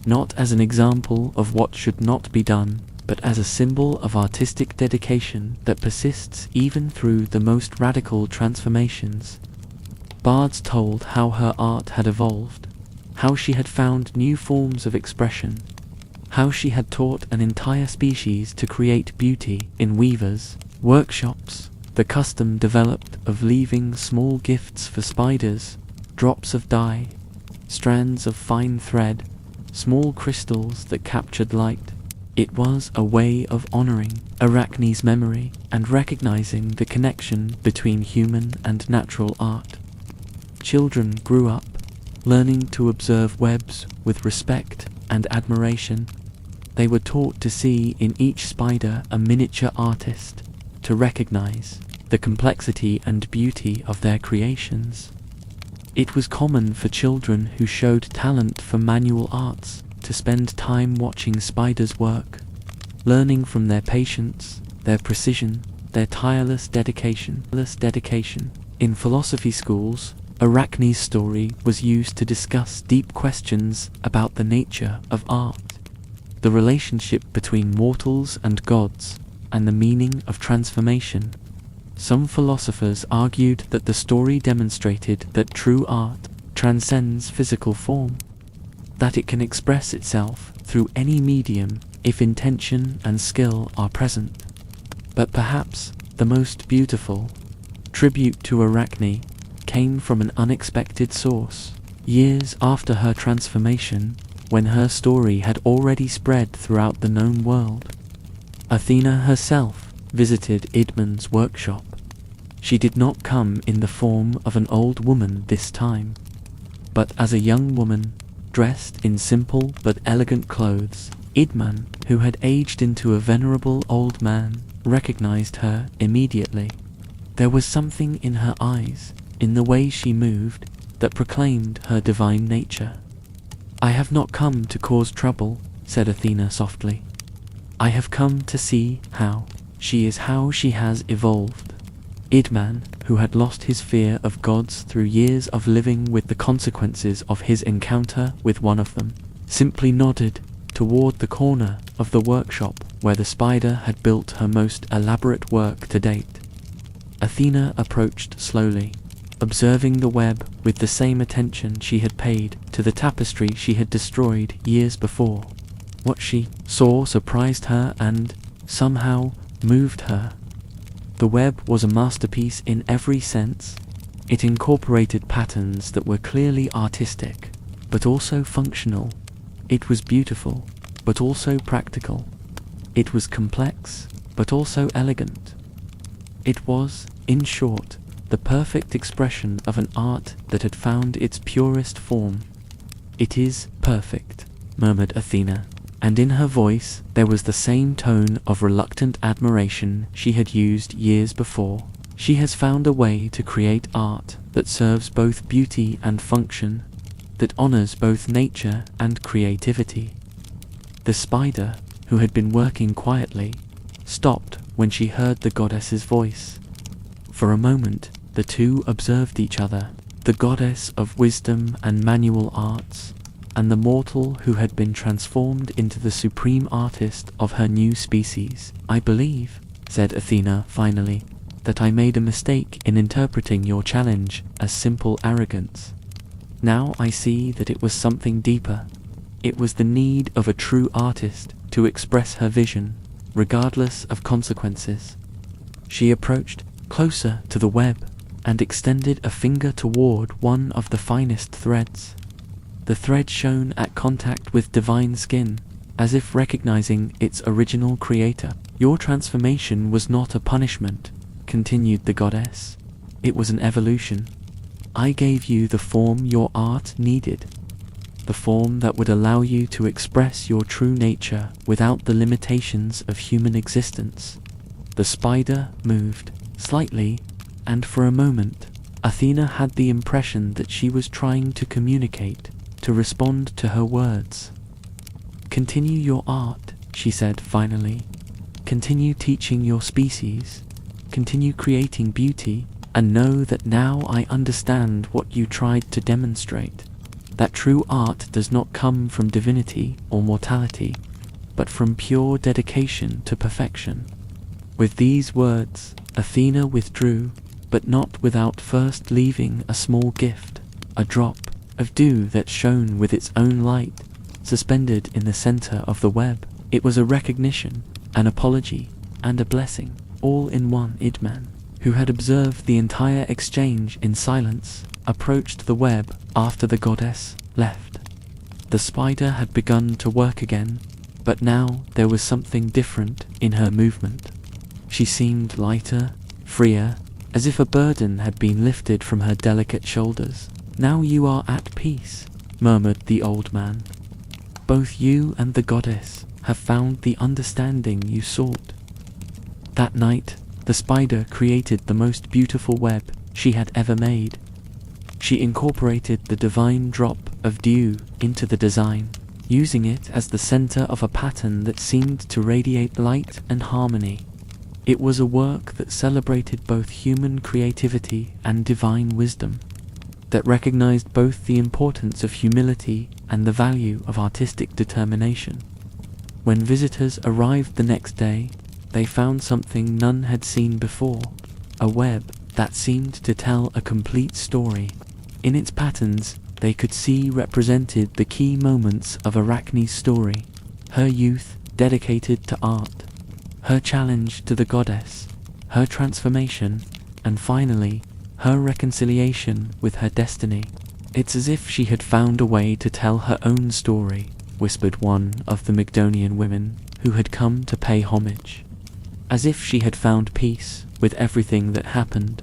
Speaker 1: not as an example of what should not be done, but as a symbol of artistic dedication that persists even through the most radical transformations. Bards told how her art had evolved, how she had found new forms of expression, how she had taught an entire species to create beauty in weavers' workshops, the custom developed of leaving small gifts for spiders, drops of dye, strands of fine thread, small crystals that captured light. It was a way of honoring Arachne's memory and recognizing the connection between human and natural art. Children grew up, learning to observe webs with respect and admiration. They were taught to see in each spider a miniature artist, to recognize the complexity and beauty of their creations. It was common for children who showed talent for manual arts to spend time watching spiders work, learning from their patience, their precision, their tireless dedication. In philosophy schools, Arachne's story was used to discuss deep questions about the nature of art, the relationship between mortals and gods, and the meaning of transformation. Some philosophers argued that the story demonstrated that true art transcends physical form, that it can express itself through any medium if intention and skill are present. But perhaps the most beautiful tribute to Arachne came from an unexpected source. Years after her transformation, when her story had already spread throughout the known world, Athena herself visited Idmon's workshop. She did not come in the form of an old woman this time, but as a young woman, dressed in simple but elegant clothes. Idmon, who had aged into a venerable old man, recognized her immediately. There was something in her eyes, in the way she moved, that proclaimed her divine nature. "I have not come to cause trouble," said Athena softly. "I have come to see how she has evolved." Idmon, who had lost his fear of gods through years of living with the consequences of his encounter with one of them, simply nodded toward the corner of the workshop where the spider had built her most elaborate work to date. Athena approached slowly, observing the web with the same attention she had paid to the tapestry she had destroyed years before. What she saw surprised her and, somehow, moved her. The web was a masterpiece in every sense. It incorporated patterns that were clearly artistic, but also functional. It was beautiful, but also practical. It was complex, but also elegant. It was, in short, the perfect expression of an art that had found its purest form. "It is perfect," murmured Athena, and in her voice there was the same tone of reluctant admiration she had used years before. "She has found a way to create art that serves both beauty and function, that honors both nature and creativity." The spider, who had been working quietly, stopped when she heard the goddess's voice. For a moment, the two observed each other, the goddess of wisdom and manual arts, and the mortal who had been transformed into the supreme artist of her new species. "I believe," said Athena finally, "that I made a mistake in interpreting your challenge as simple arrogance. Now I see that it was something deeper. It was the need of a true artist to express her vision, regardless of consequences." She approached closer to the web and extended a finger toward one of the finest threads. The thread shone at contact with divine skin, as if recognizing its original creator. "Your transformation was not a punishment," continued the goddess. "It was an evolution. I gave you the form your art needed, the form that would allow you to express your true nature without the limitations of human existence." The spider moved slightly, and for a moment, Athena had the impression that she was trying to communicate, to respond to her words. "Continue your art," she said finally. "Continue teaching your species. Continue creating beauty, and know that now I understand what you tried to demonstrate. That true art does not come from divinity or mortality, but from pure dedication to perfection." With these words, Athena withdrew, but not without first leaving a small gift, a drop of dew that shone with its own light, suspended in the center of the web. It was a recognition, an apology, and a blessing, all in one. Idman, who had observed the entire exchange in silence, approached the web after the goddess left. The spider had begun to work again, but now there was something different in her movement. She seemed lighter, freer, as if a burden had been lifted from her delicate shoulders. "Now you are at peace," murmured the old man. "Both you and the goddess have found the understanding you sought." That night, the spider created the most beautiful web she had ever made. She incorporated the divine drop of dew into the design, using it as the center of a pattern that seemed to radiate light and harmony. It was a work that celebrated both human creativity and divine wisdom, that recognized both the importance of humility and the value of artistic determination. When visitors arrived the next day, they found something none had seen before, a web that seemed to tell a complete story. In its patterns, they could see represented the key moments of Arachne's story, her youth dedicated to art, her challenge to the goddess, her transformation, and finally, her reconciliation with her destiny. "It's as if she had found a way to tell her own story," whispered one of the Mygdonian women who had come to pay homage. "As if she had found peace with everything that happened."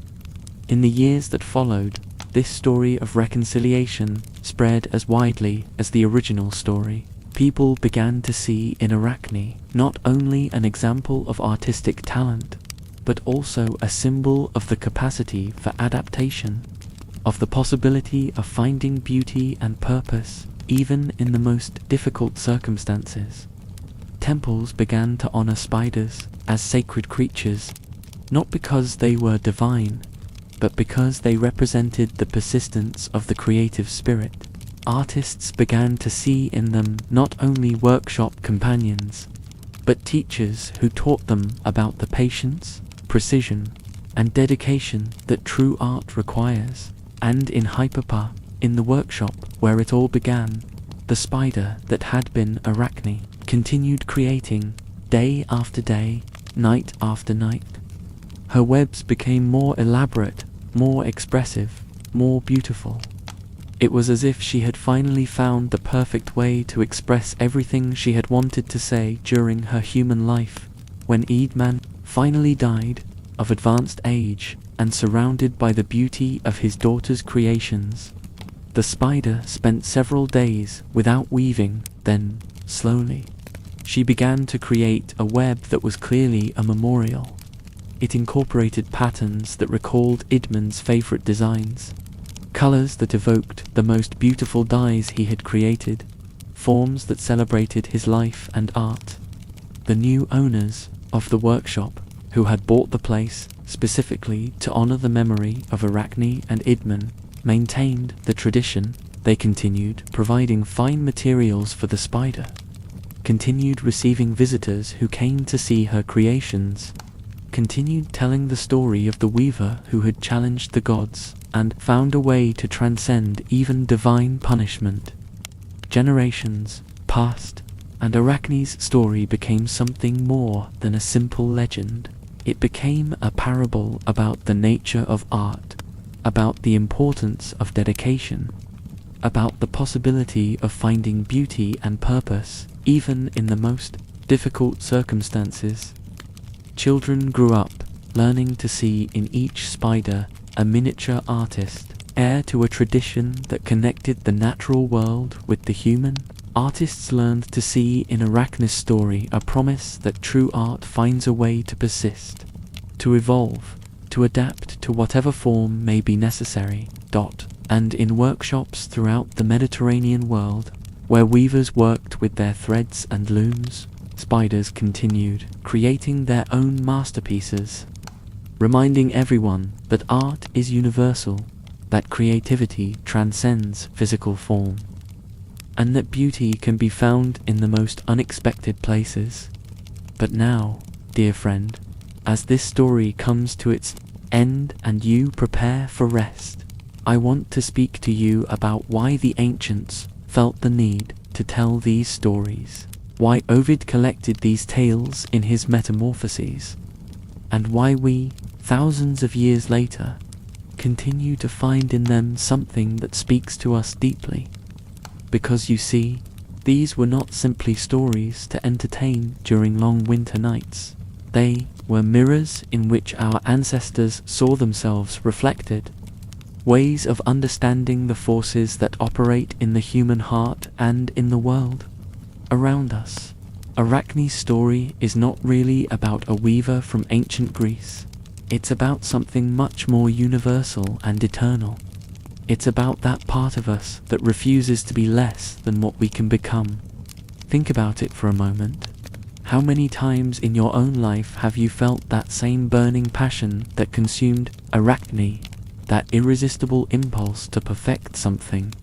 Speaker 1: In the years that followed, this story of reconciliation spread as widely as the original story. People began to see in Arachne not only an example of artistic talent, but also a symbol of the capacity for adaptation, of the possibility of finding beauty and purpose even in the most difficult circumstances. Temples began to honor spiders as sacred creatures, not because they were divine, but because they represented the persistence of the creative spirit. Artists began to see in them not only workshop companions, but teachers who taught them about the patience, precision, and dedication that true art requires. And in Hyperpa, in the workshop where it all began, the spider that had been Arachne continued creating, day after day, night after night. Her webs became more elaborate, more expressive, more beautiful. It was as if she had finally found the perfect way to express everything she had wanted to say during her human life. When Eadman finally died, of advanced age, and surrounded by the beauty of his daughter's creations, the spider spent several days without weaving. Then, slowly, she began to create a web that was clearly a memorial. It incorporated patterns that recalled Idman's favorite designs, colors that evoked the most beautiful dyes he had created, forms that celebrated his life and art. The new owners of the workshop, who had bought the place specifically to honor the memory of Arachne and Idman, maintained the tradition. They continued providing fine materials for the spider, continued receiving visitors who came to see her creations, continued telling the story of the weaver who had challenged the gods and found a way to transcend even divine punishment. Generations passed, and Arachne's story became something more than a simple legend. It became a parable about the nature of art, about the importance of dedication, about the possibility of finding beauty and purpose even in the most difficult circumstances. Children grew up learning to see in each spider a miniature artist, heir to a tradition that connected the natural world with the human. Artists learned to see in Arachne's story a promise that true art finds a way to persist, to evolve, to adapt to whatever form may be necessary. And in workshops throughout the Mediterranean world, where weavers worked with their threads and looms, spiders continued creating their own masterpieces, reminding everyone that art is universal, that creativity transcends physical form, and that beauty can be found in the most unexpected places. But now, dear friend, as this story comes to its end and you prepare for rest, I want to speak to you about why the ancients felt the need to tell these stories, why Ovid collected these tales in his Metamorphoses, and why we, thousands of years later, continue to find in them something that speaks to us deeply. Because you see, these were not simply stories to entertain during long winter nights. They were mirrors in which our ancestors saw themselves reflected, ways of understanding the forces that operate in the human heart and in the world around us. Arachne's story is not really about a weaver from ancient Greece. It's about something much more universal and eternal. It's about that part of us that refuses to be less than what we can become. Think about it for a moment. How many times in your own life have you felt that same burning passion that consumed Arachne, that irresistible impulse to perfect something,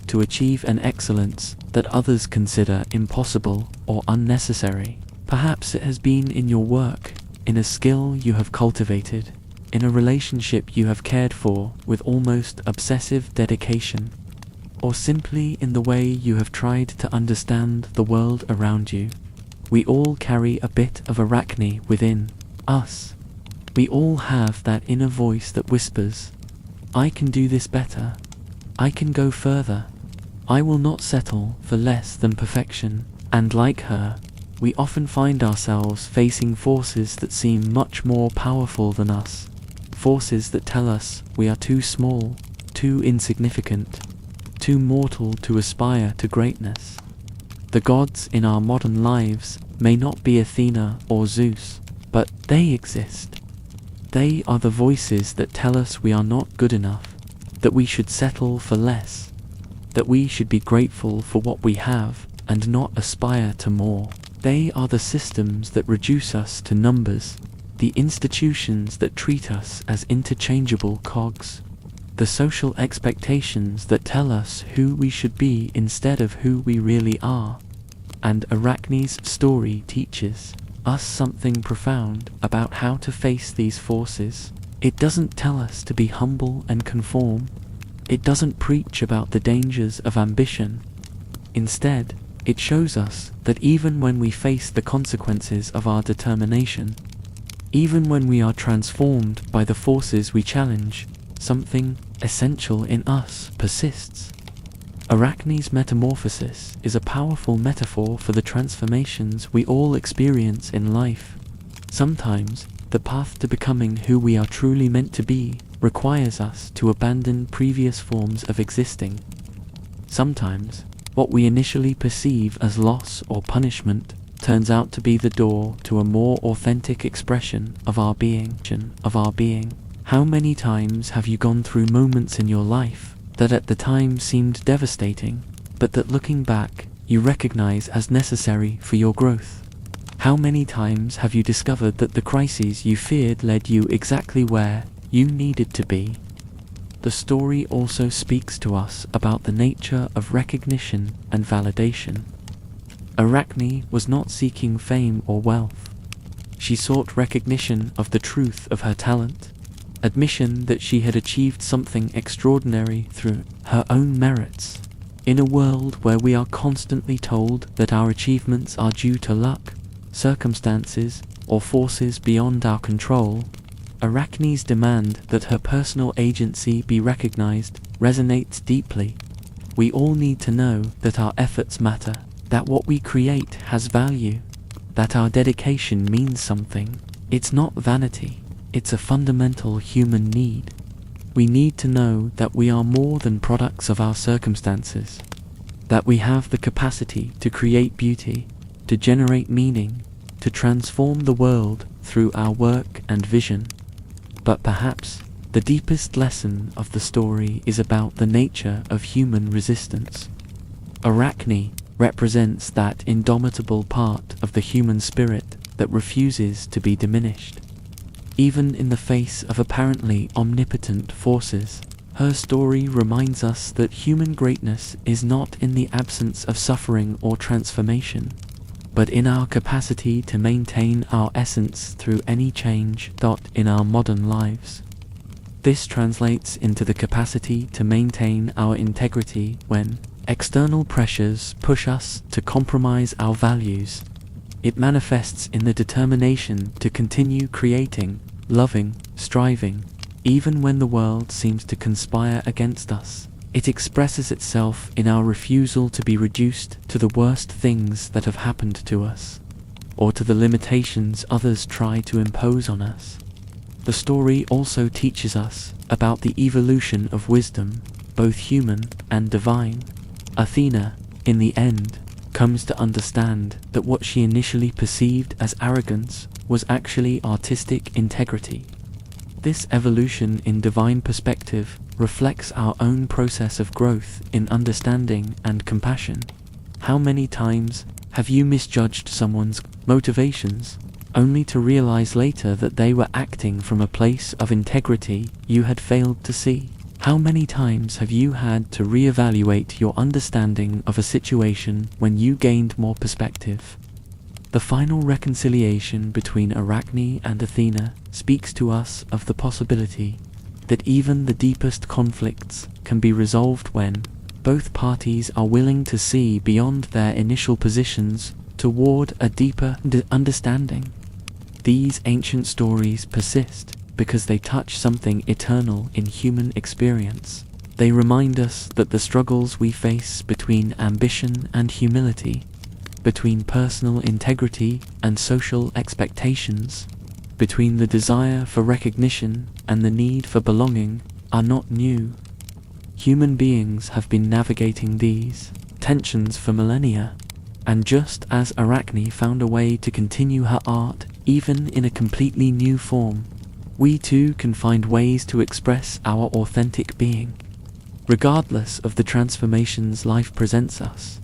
Speaker 1: to achieve an excellence that others consider impossible or unnecessary? Perhaps it has been in your work, in a skill you have cultivated, in a relationship you have cared for with almost obsessive dedication, or simply in the way you have tried to understand the world around you. We all carry a bit of Arachne within us. We all have that inner voice that whispers, "I can do this better. I can go further. I will not settle for less than perfection." And like her, we often find ourselves facing forces that seem much more powerful than us. Forces that tell us we are too small, too insignificant, too mortal to aspire to greatness. The gods in our modern lives may not be Athena or Zeus, but they exist. They are the voices that tell us we are not good enough, that we should settle for less, that we should be grateful for what we have and not aspire to more. They are the systems that reduce us to numbers, the institutions that treat us as interchangeable cogs, the social expectations that tell us who we should be instead of who we really are. And Arachne's story teaches us something profound about how to face these forces. It doesn't tell us to be humble and conform. It doesn't preach about the dangers of ambition. Instead, it shows us that even when we face the consequences of our determination, even when we are transformed by the forces we challenge, something essential in us persists. Arachne's metamorphosis is a powerful metaphor for the transformations we all experience in life. Sometimes, the path to becoming who we are truly meant to be requires us to abandon previous forms of existing. Sometimes, what we initially perceive as loss or punishment turns out to be the door to a more authentic expression of our being. How many times have you gone through moments in your life that at the time seemed devastating, but that looking back, you recognize as necessary for your growth? How many times have you discovered that the crises you feared led you exactly where you needed to be? The story also speaks to us about the nature of recognition and validation. Arachne was not seeking fame or wealth. She sought recognition of the truth of her talent, admission that she had achieved something extraordinary through her own merits. In a world where we are constantly told that our achievements are due to luck, circumstances, or forces beyond our control, Arachne's demand that her personal agency be recognized resonates deeply. We all need to know that our efforts matter, that what we create has value, that our dedication means something. It's not vanity, it's a fundamental human need. We need to know that we are more than products of our circumstances, that we have the capacity to create beauty, to generate meaning, to transform the world through our work and vision. But perhaps the deepest lesson of the story is about the nature of human resistance. Arachne represents that indomitable part of the human spirit that refuses to be diminished. Even in the face of apparently omnipotent forces, her story reminds us that human greatness is not in the absence of suffering or transformation, but in our capacity to maintain our essence through any change in our modern lives. This translates into the capacity to maintain our integrity when external pressures push us to compromise our values. It manifests in the determination to continue creating, loving, striving, even when the world seems to conspire against us. It expresses itself in our refusal to be reduced to the worst things that have happened to us, or to the limitations others try to impose on us. The story also teaches us about the evolution of wisdom, both human and divine. Athena, in the end, comes to understand that what she initially perceived as arrogance was actually artistic integrity. This evolution in divine perspective reflects our own process of growth in understanding and compassion. How many times have you misjudged someone's motivations, only to realize later that they were acting from a place of integrity you had failed to see? How many times have you had to reevaluate your understanding of a situation when you gained more perspective? The final reconciliation between Arachne and Athena speaks to us of the possibility that even the deepest conflicts can be resolved when both parties are willing to see beyond their initial positions toward a deeper understanding. These ancient stories persist because they touch something eternal in human experience. They remind us that the struggles we face between ambition and humility, between personal integrity and social expectations, between the desire for recognition and the need for belonging, are not new. Human beings have been navigating these tensions for millennia, and just as Arachne found a way to continue her art even in a completely new form, we too can find ways to express our authentic being, regardless of the transformations life presents us.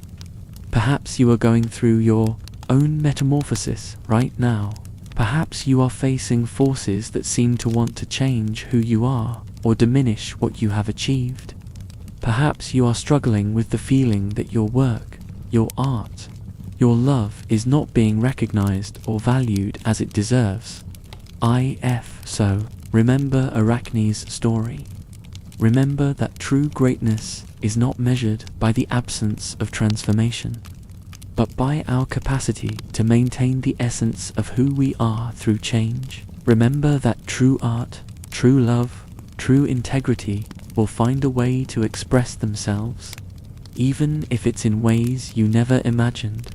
Speaker 1: Perhaps you are going through your own metamorphosis right now. Perhaps you are facing forces that seem to want to change who you are or diminish what you have achieved. Perhaps you are struggling with the feeling that your work, your art, your love is not being recognized or valued as it deserves. So, remember Arachne's story. Remember that true greatness is not measured by the absence of transformation, but by our capacity to maintain the essence of who we are through change. Remember that true art, true love, true integrity will find a way to express themselves, even if it's in ways you never imagined.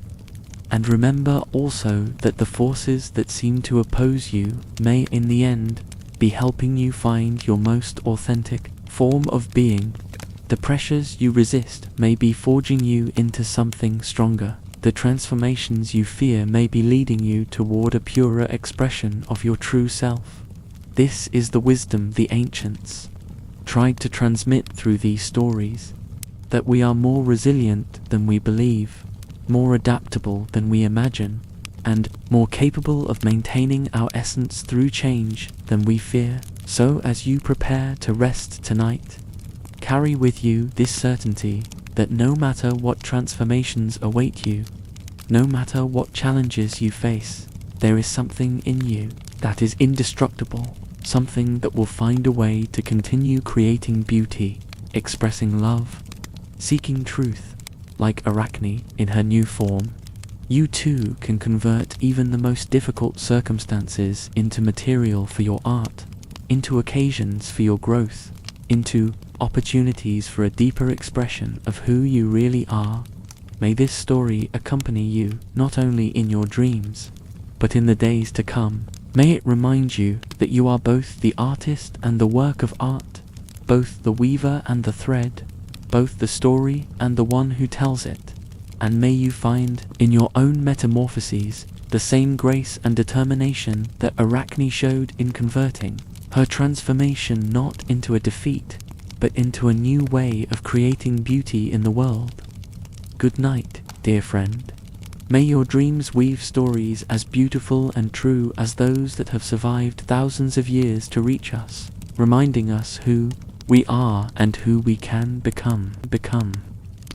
Speaker 1: And remember also that the forces that seem to oppose you may in the end be helping you find your most authentic form of being. The pressures you resist may be forging you into something stronger. The transformations you fear may be leading you toward a purer expression of your true self. This is the wisdom the ancients tried to transmit through these stories, that we are more resilient than we believe, more adaptable than we imagine, and more capable of maintaining our essence through change than we fear. So as you prepare to rest tonight, carry with you this certainty that no matter what transformations await you, no matter what challenges you face, there is something in you that is indestructible, something that will find a way to continue creating beauty, expressing love, seeking truth. Like Arachne in her new form, you too can convert even the most difficult circumstances into material for your art, into occasions for your growth, into opportunities for a deeper expression of who you really are. May this story accompany you not only in your dreams, but in the days to come. May it remind you that you are both the artist and the work of art, both the weaver and the thread, both the story and the one who tells it. And may you find in your own metamorphoses the same grace and determination that Arachne showed in converting her transformation not into a defeat, but into a new way of creating beauty in the world. Good night, dear friend. May your dreams weave stories as beautiful and true as those that have survived thousands of years to reach us, reminding us who we are and who we can become.